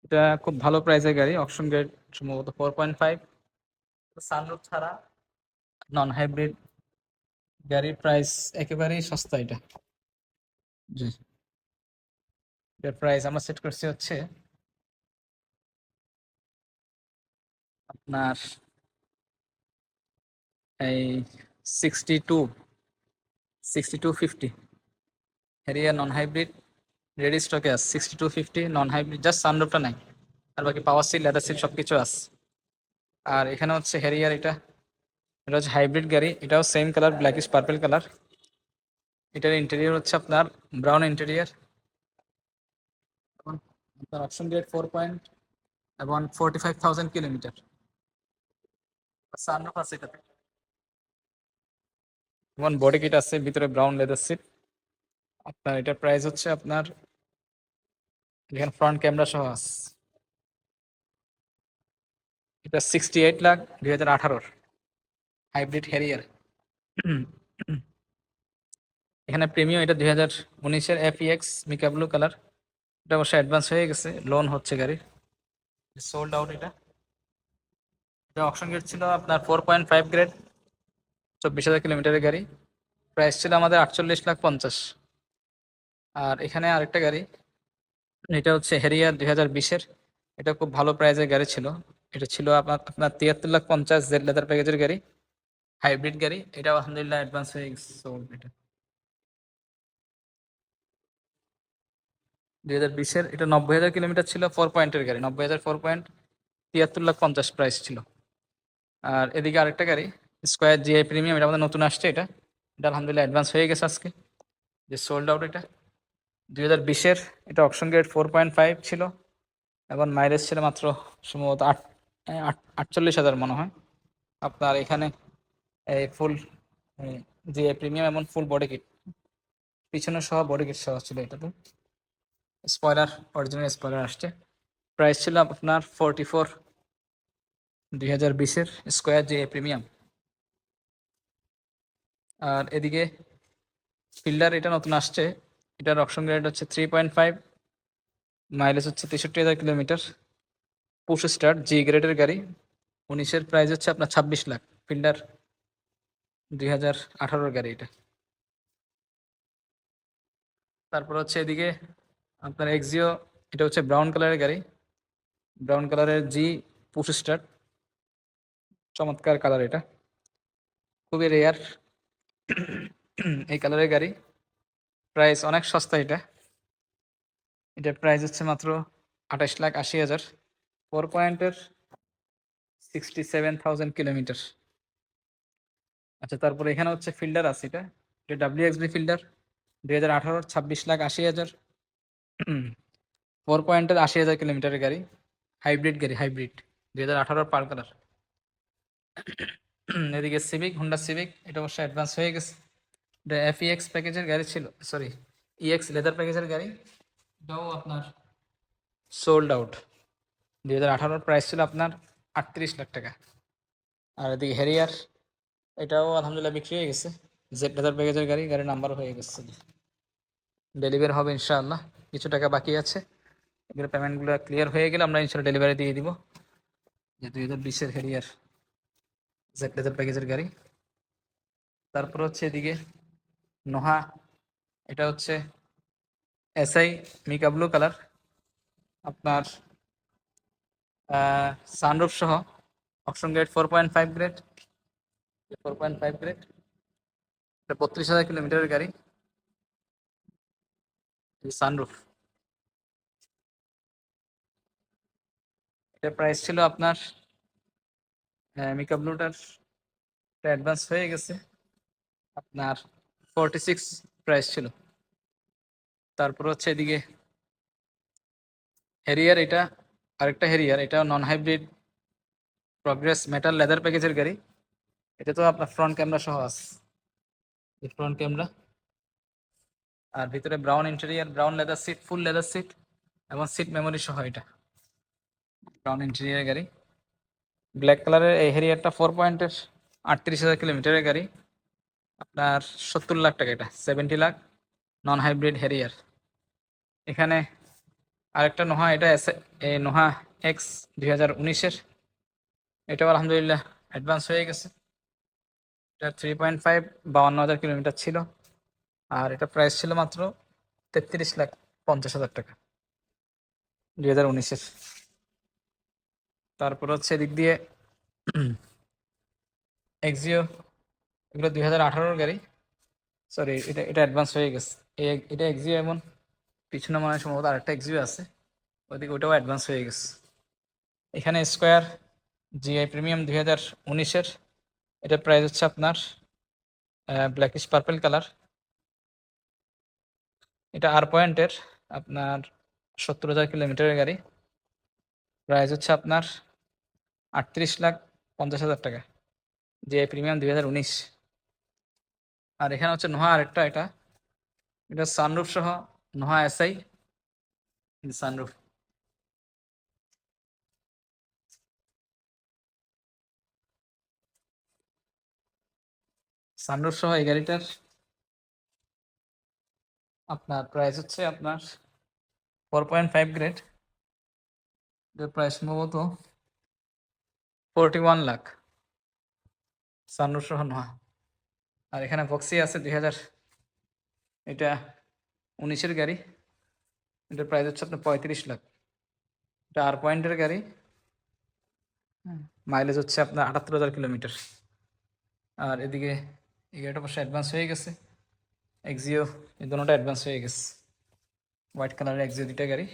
এটা খুব ভালো প্রাইসের গাড়ি, অপশন গ্রেড সম্ভবত 4.5, সানরুফ ছাড়া, নন হাইব্রিড গাড়ির প্রাইস একেবারেই সস্তা এটা। জি, এটার প্রাইস আমরা সেট করছি হচ্ছে আপনার এই 6250। হ্যারিয়ার নন হাইব্রিড রেডি স্টকে আছে 6250 নন হাইব্রিড, জাস্ট সানরুফটা নাই, আর বাকি পাওয়ার সিট, লেদার সিট সব কিছু আছে। আর এখানে হচ্ছে হ্যারিয়ার, এটা এটা হচ্ছে হাইব্রিড গাড়ি, এটাও same colour, blackish purple colour. এটার ইন্টেরিয়র হচ্ছে আপনার ব্রাউন ইন্টেরিয়র, এবং আপনার অপশন গ্রেড 4 এবং 45,000 কিলোমিটার। সানরুফ আছে এটাতে, এবং বডি কিট আছে, ভিতরে ব্রাউন লেদার সিট। আপনার এটার প্রাইস হচ্ছে আপনার এখানে ফ্রন্ট ক্যামেরা সহ আছে, এটা 68,00,000, 2018-র হাইব্রিড হ্যারিয়ার। এখানে প্রিমিয়াম, এটা 2019-এর FEX মিকা ব্লু কালার। এটা অবশ্যই অ্যাডভান্স হয়ে গেছে, লোন হচ্ছে গাড়ি, সোল্ড আউট। এটা এটা অপশন গ্রেড ছিল আপনার 4.5 গ্রেড, 24,000 কিলোমিটারের গাড়ি। প্রাইস ছিল আমাদের 48,50,000। আর এখানে আরেকটা গাড়ি, এটা হচ্ছে হ্যারিয়ার 2020-এর, এটা খুব ভালো প্রাইজের গাড়ি ছিল। এটা ছিল আপনার আপনার 73,50,000 জেড লেদার প্যাকেজের গাড়ি, হাইব্রিড গাড়ি। এটা আলহামদুলিল্লাহ অ্যাডভান্স হয়ে গেছে sold এটা। 2020-এর এটা 90,000 কিলোমিটার ছিল, 4 পয়েন্টের গাড়ি, 90,000 4 পয়েন্ট, 73,50,000 প্রাইস ছিল। আর এদিকে আরেকটা গাড়ি স্কোয়ার জিআই প্রিমিয়াম, এটা আমাদের নতুন আসছে। এটা এটা আলহামদুলিল্লাহ অ্যাডভান্স হয়ে গেছে আজকে, যে সোল্ড আউট এটা। 2020-এর এটা অপশন গ্রেড 4.5 ছিল, এখন মাইলেজ ছিল মাত্র সম্ভবত 48,000 মনে হয়। আপনার এখানে এই ফুল জিআই প্রিমিয়াম এমন ফুল বডি কিট, পিছনে সহ বডি কিট সহ ছিল এটাতে। স্পয়লার, অরিজিনাল স্পয়লার আসছে। প্রাইস ছিল আপনার 44, 2020-এর স্কোয়ার জিআই প্রিমিয়াম। আর এদিকে ফিল্ডার এটা নতুন আসছে, এটার অপশন গ্রেড হচ্ছে 3.5, মাইলেজ হচ্ছে 63,000 কিলোমিটার, পুশ স্টার্ট জি গ্রেডের গাড়ি। 19-এর প্রাইস হচ্ছে আপনার 26 লাখ। ফিল্ডার 2018-র গাড়ি এটা। তারপর হচ্ছে এদিকে আপনার এক্সিও, এটা হচ্ছে ব্রাউন কালারের গাড়ি, ব্রাউন কালারের জি পুশ স্টার্ট, চমৎকার কালার এটা, খুবই রেয়ার এই কালারের গাড়ি। প্রাইস অনেক সস্তা এটা, এটার প্রাইস হচ্ছে মাত্র 28,80,000, 4 পয়েন্টের, 67,000 কিলোমিটার। আচ্ছা, তারপরে এখানে হচ্ছে ফিল্ডার আছে, এটা এটা ডাব্লিউএক্সবি ফিল্ডার 2018, 26,80,000, 4 পয়েন্টের, 80,000 কিলোমিটারের গাড়ি, হাইব্রিড গাড়ি, হাইব্রিড 2018 পার কালার। এদিকে সিভিক, হুন্ডা সিভিক, এটা অবশ্য অ্যাডভান্স হয়ে গেছে। এটা এফইএক্স প্যাকেজের গাড়ি ছিল, সরি ইএক্স লেদার প্যাকেজের গাড়ি, এটাও আপনার সোল্ড আউট। 2018 প্রাইস ছিল আপনার 38 লাখ টাকা। আর এদিকে হেরিয়ার, এটাও আলহামদুলিল্লাহ বিক্রি হয়ে গেছে, জেড লেদার প্যাকেজের গাড়ি, গাড়ির নাম্বার হয়ে গেছে, ডেলিভারি হবে ইনশাআল্লাহ। কিছু টাকা বাকি আছে, এগুলো পেমেন্টগুলো ক্লিয়ার হয়ে গেলে আমরা ইনশাআল্লাহ ডেলিভারি দিয়ে দিব। যে 2020-এর হেরিয়ার জেড লেদার প্যাকেজের গাড়ি। তারপর হচ্ছে এদিকে নোহা, এটা হচ্ছে এসআই মিকা ব্লু কালার, আপনার সানরুফ সহ, অপশন গ্রেড 4.5 গ্রেড, 4.5 গ্রেড, এটা 32,000 কিলোমিটারের গাড়ি, সানরুফ। এটা প্রাইস ছিল আপনার মিকা ব্লুটার অ্যাডভান্স হয়ে গেছে, আপনার 46 প্রাইস ছিল। তারপর হচ্ছে এদিকে হেরিয়ার, এটা আরেকটা হেরিয়ার, এটা non hybrid progress metal leather প্যাকেজের গাড়ি। এটা তো আপনার ফ্রন্ট ক্যামেরা সহ আছে, ফ্রন্ট ক্যামেরা, আর ভিতরে brown interior, brown leather seat, full leather seat এবং সিট মেমোরি সহ, এটা ব্রাউন ইন্টেরিয়ার গাড়ি। ব্ল্যাক কালারের এই হেরিয়ারটা 4 পয়েন্টের, 38,000 কিলোমিটারের গাড়ি, আপনার 70 লাখ টাকা, এটা 70 লাখ, নন হাইব্রিড হেরিয়ার। এখানে আরেকটা নোহা, এটা এই নোহা এক্স 2019-এর, এটাও আলহামদুলিল্লাহ অ্যাডভান্স হয়ে গেছে। এটা 3.5, 52,000 কিলোমিটার ছিল, আর এটা প্রাইস ছিল মাত্র 33,50,000 টাকা, 2019-এর। তারপর হচ্ছে এদিক দিয়ে এক্সিও, এগুলো 2018-র গাড়ি, সরি এটা এটা অ্যাডভান্স হয়ে গেছে। এটা এক্সিও, এমন পিছনে মনে হয় সম্ভবত আরেকটা এক্সিও আছে, ওইদিকে ওটাও অ্যাডভান্স হয়ে গেছে। এখানে স্কোয়ার জিআই প্রিমিয়াম 2019-এর, এটার প্রাইস হচ্ছে আপনার ব্ল্যাকিশ পার্পল কালার, এটা আর পয়েন্টের, আপনার 70,000 কিলোমিটারের গাড়ি, প্রাইস হচ্ছে আপনার 38,50,000 টাকা, জিআই প্রিমিয়াম 2019। আর এখানে হচ্ছে নোহা আরেকটা, এটা এটা সানরুফ সহ, নোহা এসআই সানরুফ, সানরুফ সহ এই গাড়িটার আপনার প্রাইস হচ্ছে আপনার 4.5 গ্রেড, এটার প্রাইস সম্ভবত 41 লাখ, সানরুফ সহ নোহা। আর এখানে ভক্সি আছে 2000, এটা 19-এর গাড়ি, এটার প্রাইস হচ্ছে আপনার 35 লাখ। এটা আর পয়েন্টের গাড়ি, মাইলেজ হচ্ছে আপনার 78,000 কিলোমিটার। আর এদিকে এই গাড়িটা অবশ্য অ্যাডভান্স হয়ে গেছে, এক্সিও, এই দুটোটা অ্যাডভান্স হয়ে গেছে। হোয়াইট কালারের এক্সিও দুইটা গাড়ি।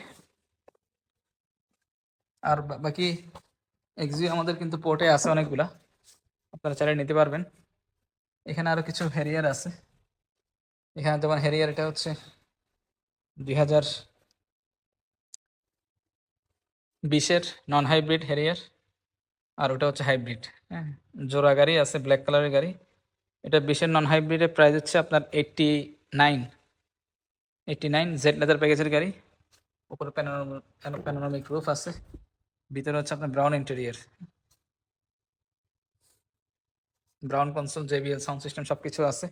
আর বাকি এক্সিও আমাদের কিন্তু পোর্টে আছে অনেকগুলা, আপনারা চাইলে নিতে পারবেন। এখানে আরো কিছু হ্যারিয়ার আছে। এখানে যেমন হ্যারিয়ার, এটা হচ্ছে 2020-এর নন হাইব্রিড হ্যারিয়ার, আর ওটা হচ্ছে হাইব্রিড। হ্যাঁ, জোড়া গাড়ি আছে, ব্ল্যাক কালারের গাড়ি। এটা 20-এর নন হাইব্রিডের প্রাইস হচ্ছে আপনার 89 জেড লেদার প্যাকেজের গাড়ি। উপরে প্যানোরামিক রুফ আছে, ভিতরে হচ্ছে আপনার brown interior, brown console, JBL sound system সব কিছু আছে,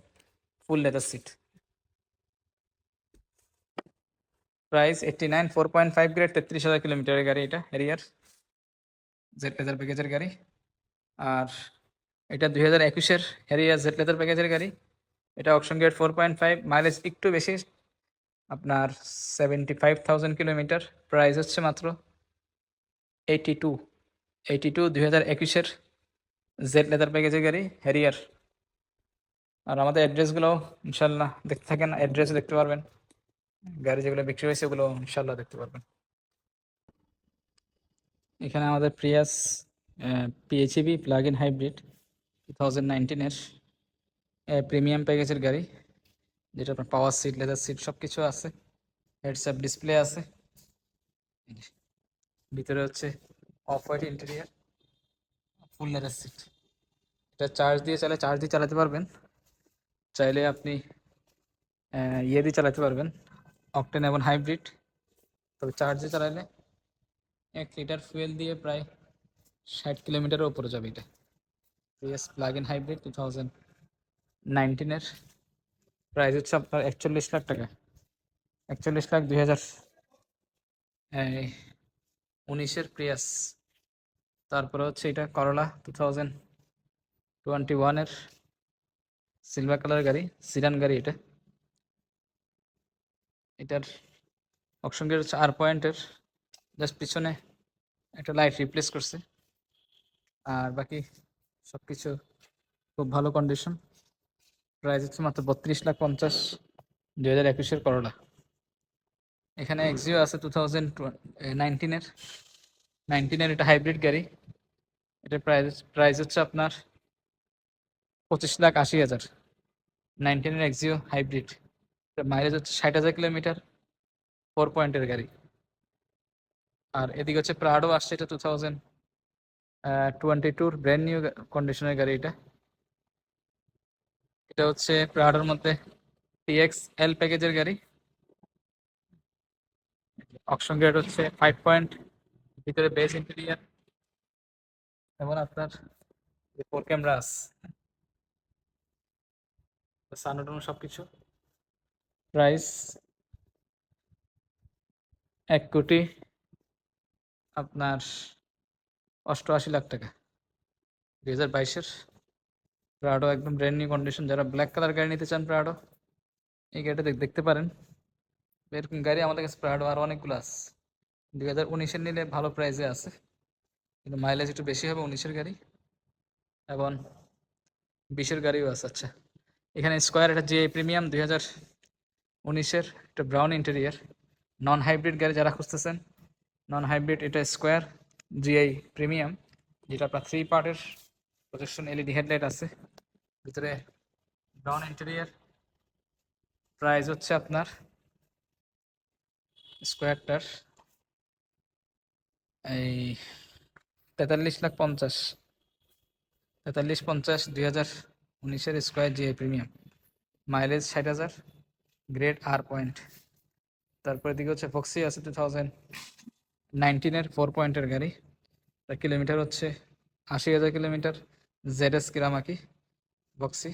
full leather seat. Price 89, 4.5 grade, 33,000 কিলোমিটারের গাড়ি। এটা হ্যারিয়ার জেড লেদার প্যাকেজের গাড়ি। আর এটা 2021-এর হ্যারিয়ার জেড লেদার প্যাকেজের গাড়ি। এটা অপশন গ্রেড 4.5, মাইলেজ একটু বেশি, আপনার 75,000 কিলোমিটার। প্রাইস হচ্ছে মাত্র 82, 2021-এর জেড লেদার প্যাকেজের গাড়ি হ্যারিয়ার। আর আমাদের অ্যাড্রেসগুলো ইনশাল্লাহ দেখতে থাকেন, অ্যাড্রেস দেখতে পারবেন, গাড়ি যেগুলো বিক্রি হয়েছে ওগুলো ইনশাল্লাহ দেখতে পারবেন। এখানে আমাদের Prius PHEV plug in hybrid 2019-এর প্রিমিয়াম প্যাকেজের গাড়ি, যেটা আপনার পাওয়ার সিট, লেদার সিট সব কিছু আছে, হেডস আপ ডিসপ্লে আছে, ভিতরে হচ্ছে off white interior, full leather seat. এটা চার্জ দিয়ে চালাতে পারবেন, চাইলে আপনি ইয়ে দিয়ে চালাতে পারবেন, অকটেন এবং হাইব্রিড। তবে চার্জে চালালে 1 লিটার ফুয়েল দিয়ে প্রায় 60 কিলোমিটারের উপরে যাবে। এটা প্রিয়াস প্লাগ ইন হাইব্রিড 2019-এর প্রাইস হচ্ছে আপনার 41 লাখ টাকা, 41 লাখ 2019-এর প্রিয়াস। তারপরে হচ্ছে এটা করলা 2021-এর সিলভার কালার গাড়ি, সিডান গাড়ি। এটার অপশন গিয়ার হচ্ছে আর পয়েন্টের, জাস্ট পিছনে একটা লাইট রিপ্লেস করছে, আর বাকি সব কিছু খুব ভালো কন্ডিশন। প্রাইস হচ্ছে মাত্র 32,50,000, 2021-এর করলা। এখানে এক্সিও আছে 2019-এর এটা হাইব্রিড গাড়ি। এটার প্রাইস হচ্ছে আপনার 25,80,000, 19-এর এক্সিও হাইব্রিড। মাইলেজ হচ্ছে 60,000 কিলোমিটার, 4 পয়েন্টের গাড়ি। আর এদিকে হচ্ছে প্রাডো আসছে, এটা 2022-র ব্র্যান্ড নিউ কন্ডিশনের গাড়ি। এটা হচ্ছে প্রাডোর মধ্যে টিএক্স এল প্যাকেজের গাড়ি। অপশন গ্রেড হচ্ছে 5 পয়েন্ট, ভিতরে বেস ইন্টেরিয়ার এবং আপনার 4 ক্যামেরা সানরুফ সবকিছু। প্রাইস 1,88,00,000 টাকা, 2022-এর প্রাডো, একদম ব্র্যান্ড নিউ কন্ডিশন। যারা ব্ল্যাক কালার গাড়ি নিতে চান প্রাডো, এই গাড়িটা দেখতে পারেন। এরকম গাড়ি আমাদের কাছে প্রাডো আর অনেকগুলো আছে। 2019-এর নিলে ভালো প্রাইসে আছে, কিন্তু মাইলেজ একটু বেশি হবে 19-এর গাড়ি, এবং 20-এর গাড়িও আছে। আচ্ছা, এখানে স্কোয়ার, এটা যে প্রিমিয়াম 2019-এর, এটা ব্রাউন ইন্টেরিয়ার, নন হাইব্রিড গাড়ি যারা খুঁজতেছেন, নন হাইব্রিড, এটা স্কোয়ার জিআই প্রিমিয়াম, যেটা আপনার 3 পার্টের প্রজেকশন এলইডি হেডলাইট আছে, ভিতরে ব্রাউন ইন্টেরিয়ার। প্রাইস হচ্ছে আপনার স্কোয়ারটার এই 43,50,000, 43,50,000, 2019-এর square GI premium, mileage 60,000, grade আর পয়েন্ট। তারপরে দিকে হচ্ছে ফক্সি আছে 2019-এর 4 পয়েন্টের গাড়ি, তার কিলোমিটার হচ্ছে 80,000 কিলোমিটার, জেডএস কিরামাকি বক্সি।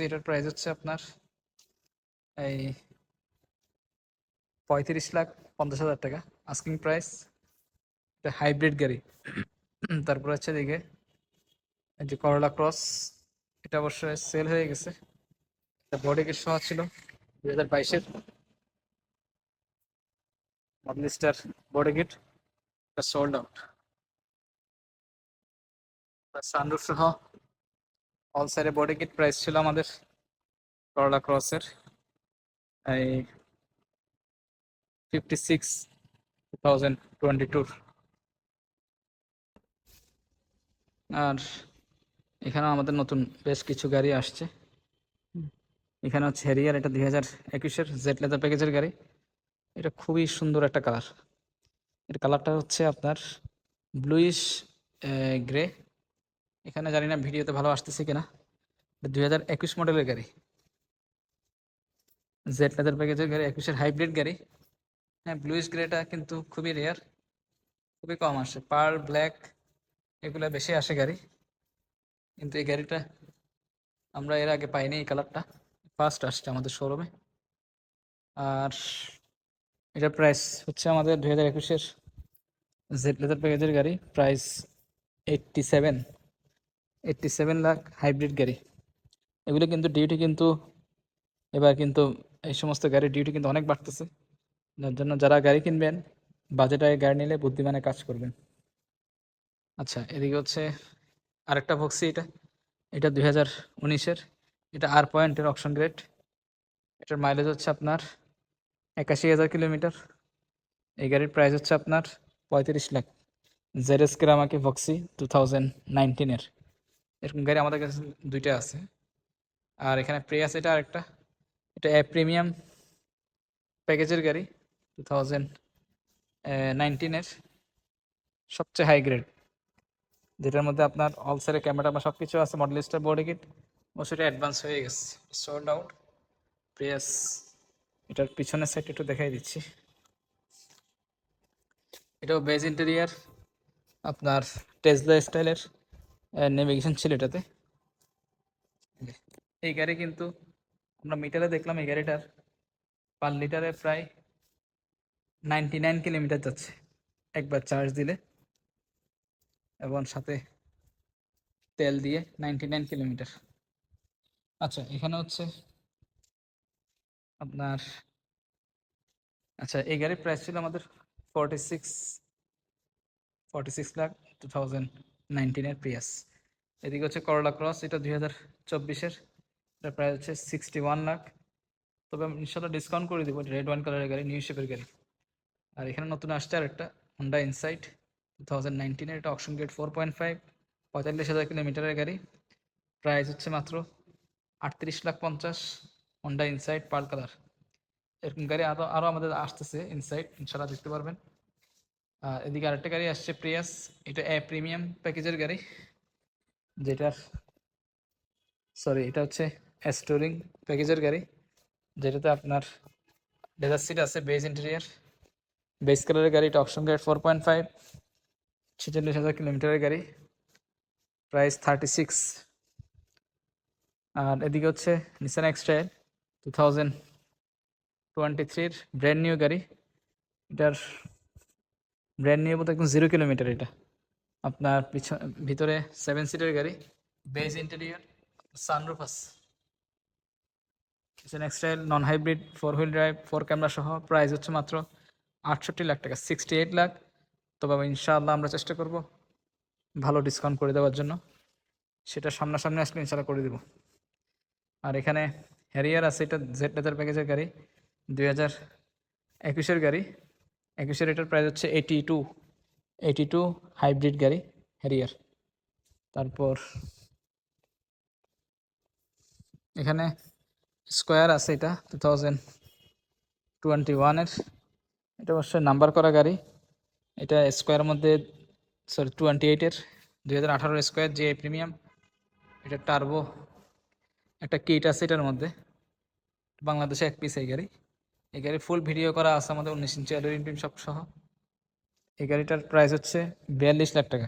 এটার প্রাইস হচ্ছে আপনার এই 35,50,000 টাকা, আস্কিং প্রাইস। এটা হাইব্রিড গাড়ি। তারপর হচ্ছে দিকে এই যে করলা ক্রস, এটা অবশ্যই সেল হয়ে গেছে, বডি কিট সহ ছিল 2022-এর। Model star body kit, sold out. Sunroof সহ অল সাইডে বডি কিট প্রাইস ছিল আমাদের করোলা ক্রসের এই 56,2022। আর এখানে আমাদের নতুন বেশ কিছু গাড়ি আসছে। এখানে হচ্ছে হ্যারিয়ার, এটা 2021-এর জেড লেদার প্যাকেজের গাড়ি। এটা খুবই সুন্দর একটা কালার। এর কালারটা হচ্ছে আপনার ব্লুইশ গ্রে। এখানে জানি না ভিডিওতে ভালো আসতেছে কিনা। 2021 মডেলের গাড়ি, জেড লেদার প্যাকেজের গাড়ি, 21-এর হাইব্রিড গাড়ি। হ্যাঁ, ব্লুইশ গ্রেটা কিন্তু খুবই রেয়ার, খুবই কম আসে। পার্ল ব্ল্যাক এগুলো বেশি আসে গাড়ি, কিন্তু এই গাড়িটা আমরা এর আগে পাইনি। এই কালারটা ফার্স্ট আসছে আমাদের শোরুমে। আর এটার প্রাইস হচ্ছে আমাদের 2021-এর জেড লেদার প্যাকেজের গাড়ি, প্রাইস 87 লাখ। হাইব্রিড গাড়ি এগুলো কিন্তু ডিউটি কিন্তু এবার কিন্তু এই সমস্ত গাড়ির ডিউটি কিন্তু অনেক বাড়তেছে। যার জন্য যারা গাড়ি কিনবেন বাজেটে গাড়ি নিলে বুদ্ধিমানে কাজ করবেন। আচ্ছা, এদিকে হচ্ছে আরেকটা ভক্সি। এটা এটা 2019-এর, এটা আর পয়েন্টের অপশন গ্রেড। এটার মাইলেজ হচ্ছে আপনার 81,000 কিলোমিটার। এই গাড়ির প্রাইস হচ্ছে আপনার 35 লাখ। জেড এস কেরামাকি ভক্সি 2019-এর, এরকম গাড়ি আমাদের কাছে দুইটা আছে। আর এখানে প্রিয়াস এটা আরেকটা, এটা প্রিমিয়াম প্যাকেজের গাড়ি, 2019-এর, সবচেয়ে হাই গ্রেড, যেটার মধ্যে আপনার অল সাইডে ক্যামেরা বা সব কিছু আছে। মডেল স্টার বডি কিট ও সেটা অ্যাডভান্স হয়ে গেছে, সোল্ড আউট। প্রিয়াস এটার পিছনের সাইড একটু দেখাই দিচ্ছি। এটাও বেজ ইন্টেরিয়ার, আপনার টেসলা স্টাইলের নেভিগেশন ছিল এটাতে। এই গাড়ি কিন্তু আমরা মিটারে দেখলাম, এই গাড়িটার পার লিটারে প্রায় 99 কিলোমিটার যাচ্ছে একবার চার্জ দিলে, এবং সাথে তেল দিয়ে 99 কিলোমিটার। আচ্ছা, এখানে হচ্ছে আপনার, আচ্ছা এই গাড়ির প্রাইস ছিল আমাদের 46 লাখ 2019-এর প্রিয়াস। এদিকে হচ্ছে করোলা ক্রস, এটা 2024-এর, এটা প্রাইস হচ্ছে 61 লাখ। তবে আমি ইনশাল্লাহ ডিসকাউন্ট করে দিব। রেড ওয়াইন কালারের গাড়ি, নিউ শেপের গাড়ি। আর এখানে নতুন আসছে আর একটা হন্ডা ইনসাইট 2019-এর, এটা অপশন গ্রেড 4.5, 45,000 কিলোমিটারের গাড়ি। প্রাইস হচ্ছে মাত্র 38,50,000। Honda Insight pearl colour. এরকম গাড়ি আরও আরও আমাদের আসতেছে ইনসাইট, ইনশাল্লাহ দেখতে পারবেন। আর এদিকে আরেকটা গাড়ি আসছে প্রিয়াস, এটা প্রিমিয়াম প্যাকেজের গাড়ি, যেটার এটা হচ্ছে স্টোরিং প্যাকেজের গাড়ি, যেটাতে আপনার লেদার সিট আছে, বেজ ইন্টেরিয়ার, বেজ কালারের গাড়ি। এটা অপশন গ্রেড 4.5, 46,000 কিলোমিটারের গাড়ি, প্রাইস 36। আর এদিকে হচ্ছে নিসান এক্সট্রাইল 2023-এর ব্র্যান্ড নিউ গাড়ি। এটার ব্র্যান্ড নিউ বলতে একদম 0 কিলোমিটার। এটা আপনার ভিতরে 7 সিটের গাড়ি, বেজ ইন্টেরিয়র, সানরুফ আছে। Nissan এক্সট্রাইল non hybrid, 4 wheel drive, 4 camera সহ। প্রাইস হচ্ছে মাত্র 68 লাখ টাকা, 68 লাখ। তবে ইনশাআল্লাহ আমরা চেষ্টা করব ভালো ডিসকাউন্ট করে দেওয়ার জন্য, সেটা সামনাসামনি আসলে ইনশাআল্লাহ করে দেবো। আর এখানে হ্যারিয়ার আছে, এটা জেড লেদার প্যাকেজের গাড়ি, 2021-এর গাড়ি। 21-এর এটার প্রাইস হচ্ছে 82 হাইব্রিড গাড়ি হ্যারিয়ার। তারপর এখানে স্কোয়ার আছে, এটা 2021-এর, এটা অবশ্যই নাম্বার করা গাড়ি। এটা স্কোয়ারের মধ্যে 28-এর, 2018 স্কোয়ার যে প্রিমিয়াম। এটা টার্বো একটা কিট আছে এটার মধ্যে, বাংলাদেশে এক পিস এই গাড়ি। এই গাড়ি ফুল ভিডিও করা আছে আমাদের, 19 ইঞ্চি অ্যালুমিনিয়াম রিম সব সহ। এই গাড়িটার প্রাইস হচ্ছে 42 লাখ টাকা,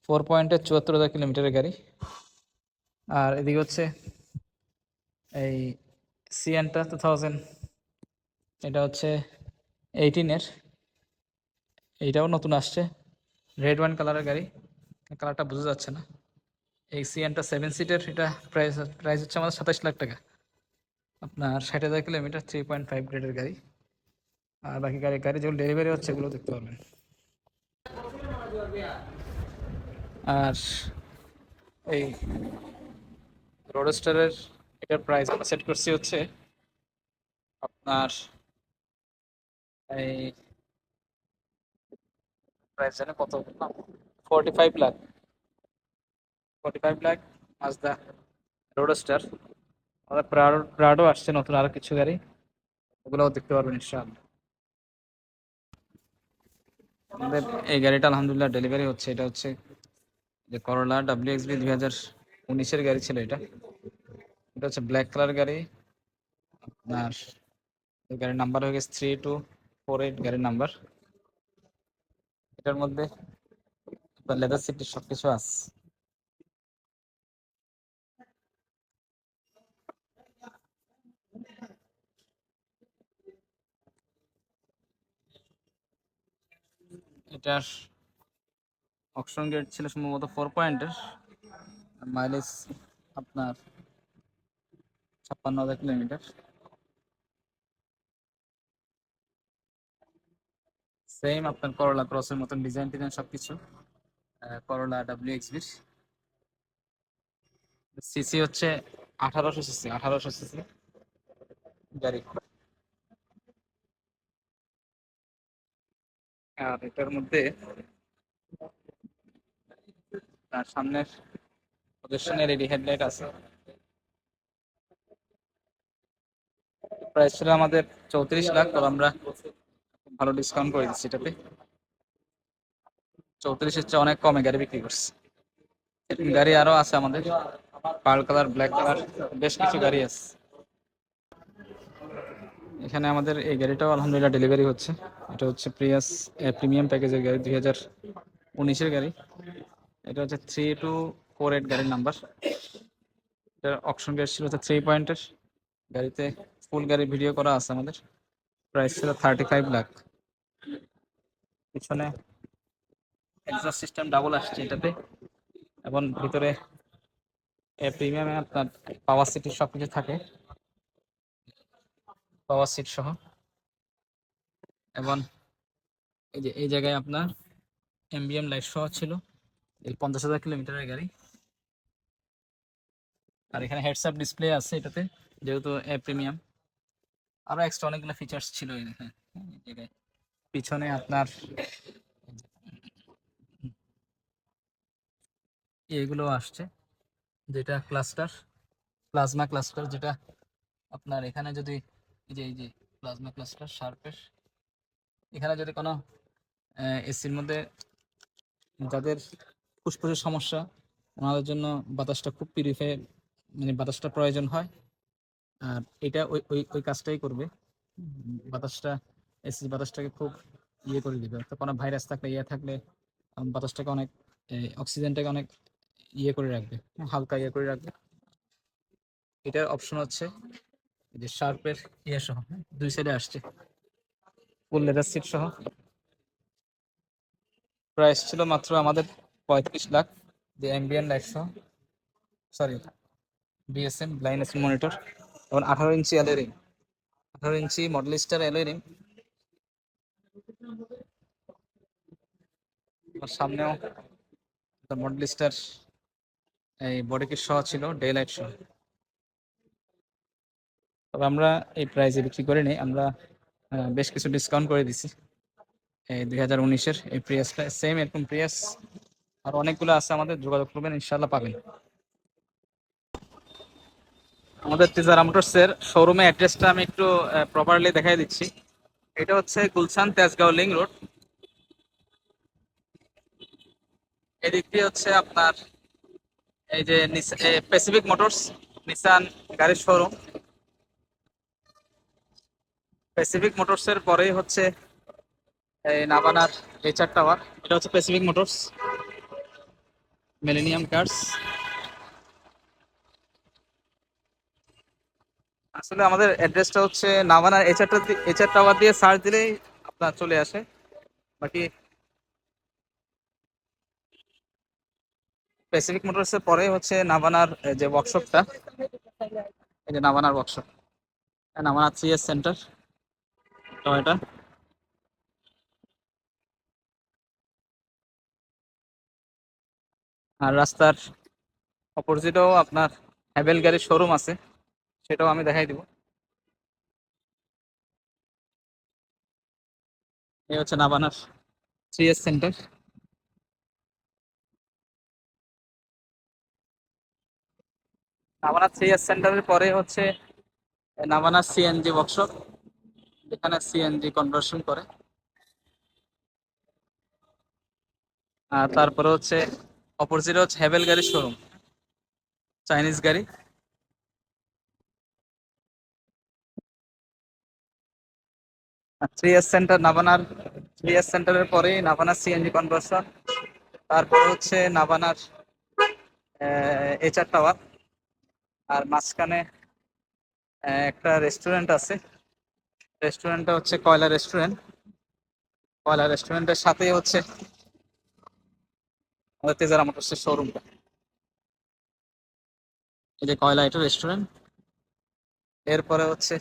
4.74,000 কিলোমিটারের গাড়ি। আর এদিকে হচ্ছে এই সিয়ানটা 2000, এটা হচ্ছে 18-এর, এইটাও নতুন আসছে, রেড ওয়াইন কালারের গাড়ি, কালারটা বোঝা যাচ্ছে না। এই সিয়ানটা 7 সিটের, এটা প্রাইস প্রাইস হচ্ছে আমাদের 27 লাখ টাকা, আপনার 60,000 কিলোমিটার, 3.5 গ্রেডের গাড়ি। আর বাকি গাড়ি গাড়ি যেগুলো ডেলিভারি হচ্ছে এগুলো দেখতে পারবেন। আর এই রোডস্টারের এটার প্রাইস আমরা সেট করছি হচ্ছে আপনার এই প্রাইস জানে কত বললাম, 45 লাখ। 45 লাখ মাজদা রোডস্টার। আমাদের প্রাডো আসছে নতুন আরো কিছু গাড়ি, ওগুলোও দেখতে পারবেন ইনশাআল্লাহ। আমাদের এই গাড়িটা আলহামদুলিল্লাহ ডেলিভারি হচ্ছে। এটা হচ্ছে যে করলা WXB 2019-এর গাড়ি ছিল এটা। এটা হচ্ছে ব্ল্যাক কালার গাড়ি। আপনার এই গাড়ির নাম্বার হয়ে গেছে 3248 গাড়ির নাম্বার। এটার মধ্যে আপনার লেদার সিট সবকিছু আছে। এটার অকশন গেট ছিল সম্ভবত 4 পয়েন্টের। মাইলেজ আপনার 56,000 কিলোমিটার। সেম আপনার করলা ক্রসের মতন ডিজাইন টিজাইন সবকিছু। করলা WXB। সিসি হচ্ছে 1800 সিসি, 1800 সিসি গাড়ি। আর এটার মধ্যে তার সামনের প্রজেকশন এলইডি হেডলাইট আছে। প্রাইস ছিল আমাদের 34 লাখ, তো আমরা ভালো ডিসকাউন্ট করে দিচ্ছি এটাতে। 34-এর চেয়ে অনেক কমে গাড়ি বিক্রি করছে। এরকম গাড়ি আরো আছে আমাদের, পার্ল কালার, ব্ল্যাক কালার, বেশ কিছু গাড়ি আছে। এখানে আমাদের এই গাড়িটাও আলহামদুলিল্লাহ ডেলিভারি হচ্ছে। এটা হচ্ছে প্রিয়াস প্রিমিয়াম প্যাকেজের গাড়ি, 2019-এর গাড়ি। এটা হচ্ছে 3248 গাড়ির নাম্বার। এটার অকশন গেট ছিল হচ্ছে 3 পয়েন্টের। গাড়িতে ফুল গাড়ি ভিডিও করা আছে আমাদের। প্রাইস ছিল 35 লাখ। পিছনে এক্সস্ট সিস্টেম ডাবল আসছে এটাতে, এবং ভিতরে প্রিমিয়ামে আপনার পাওয়ার সিটের সবকিছু থাকে, পাওয়ার সিট সহ। এবং এই যে এই জায়গায় আপনার এমবিএম লাইট সহ ছিল। এই 50,000 কিলোমিটারের গাড়ি। আর এখানে হেডস আপ ডিসপ্লে আছে এটাতে, যেহেতু প্রিমিয়াম। আরো এক্সট্রা অনেকগুলো ফিচার্স ছিল এই দেখেন এই জায়গায়। পিছনে আপনার এগুলো আসছে, যেটা ক্লাস্টার, প্লাজমা ক্লাস্টার, যেটা আপনার এখানে যদি এই যে প্লাজমা ক্লাস্টার শার্পের, এখানে যদি কোনো এসির মধ্যে যাদের ফুসফুসের সমস্যা, ওনাদের জন্য বাতাসটা খুব পিউরিফাই, মানে বাতাসটা প্রয়োজন হয়। আর এটা ওই ওই ওই কাজটাই করবে। বাতাসটা, এসি বাতাসটাকে খুব ইয়ে করে দিবে। তো কোনো ভাইরাস থাকলে থাকলে বাতাসটাকে অনেক, অক্সিজেনটাকে অনেক ইয়ে করে রাখবে, হালকা ইয়ে করে রাখবে। এটার অপশন হচ্ছে এই যে শার্পের ইয়ে সহ, দুই সাইডে আসছে, ফুল লেদার সিট সহ। প্রাইস ছিল মাত্র আমাদের 35 লাখ। যে অ্যাম্বিয়েন্ট লাইট সহ, sorry BSM blind spot monitor, এবং 18 ইঞ্চি অ্যালয় রিম, 18 ইঞ্চি মডেল স্টার অ্যালয় রিম। আর সামনেও মডেল স্টার এই বডি কিট সহ ছিল, ডে লাইট সহ। তবে আমরা এই প্রাইসে বিক্রি করে নিই, আমরা বেশ কিছু ডিসকাউন্ট করে দিছি। এই 2019-এর এই প্রিয়াসটা সেম এরকম প্রিয়াস আর অনেকগুলো আছে, আমাদের যোগাযোগ করবেন ইনশাল্লাহ পাবেন। আমাদের তেজারা মোটরসের শোরুমে অ্যাড্রেসটা আমি একটু প্রপারলি দেখাই দিচ্ছি। এটা হচ্ছে গুলশান তেজগাঁও লিং রোড। এদিক দিয়ে হচ্ছে আপনার এই যে প্যাসিফিক মোটরস, নিসান গাড়ির শোরুম। প্যাসিফিক মোটরসের পরেই হচ্ছে এই নাভানার HR টাওয়ার। এটা হচ্ছে প্যাসিফিক মোটরস, মিলেনিয়াম কার্স। আসলে আমাদের অ্যাড্রেসটা হচ্ছে নাভানার HR টাওয়ার দিয়ে সার্চ দিলেই আপনার চলে আসে। বাকি প্যাসিফিক মোটরসের পরে হচ্ছে নাভানার যে ওয়ার্কশপটা, এই যে নাভানার workshop, Navana 3S centre Toyota. আর রাস্তার অপোজিটেও আপনার হ্যাভেল গাড়ির শোরুম আছে, সেটাও আমি দেখাই দিব। এই হচ্ছে নাবানার 3S সেন্টার। নাবানা 3S সেন্টারের পরে হচ্ছে নাবানা সিএনজি ওয়ার্কশপ, যেখানে সিএনজি কনভার্সন করে। আর তারপরে হচ্ছে অপোজিটে হচ্ছে হ্যাভেল গাড়ির শোরুম, চাইনিজ গাড়ি। আর 3S সেন্টার নাবানার, 3S সেন্টারের পরেই নাবানা সিএনজি কনভার্সন। তারপরে হচ্ছে নাবানার এইচআর টাওয়ার। আর মাঝখানে একটা রেস্টুরেন্ট আছে, রেস্টুরেন্টটা হচ্ছে কয়লা রেস্টুরেন্ট। কয়লা রেস্টুরেন্টের সাথেই হচ্ছে আমাদের তেজারা মোটরসের শোরুমটা। এই যে কয়লা, এটা রেস্টুরেন্ট। এরপরে হচ্ছে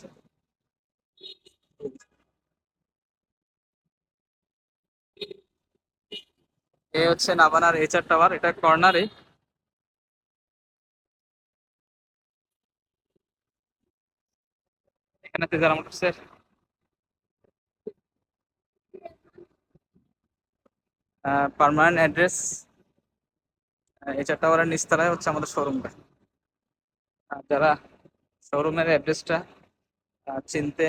এ হচ্ছে নাবানার এইচআর টাওয়ার, এটা কর্নারে। এখানে তেজারা মোটরসের পার্মানেন্ট অ্যাড্রেস, এইচআর টাওয়ারের নিচতলায় হচ্ছে আমাদের শোরুমটা। যারা শোরুমের অ্যাড্রেসটা চিনতে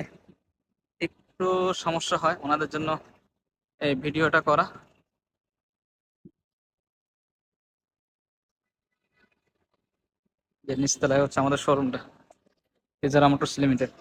একটু সমস্যা হয়, ওনাদের জন্য এই ভিডিওটা করা। যে নিচতলায় হচ্ছে আমাদের শোরুমটা, তেজারা মোটরস লিমিটেড।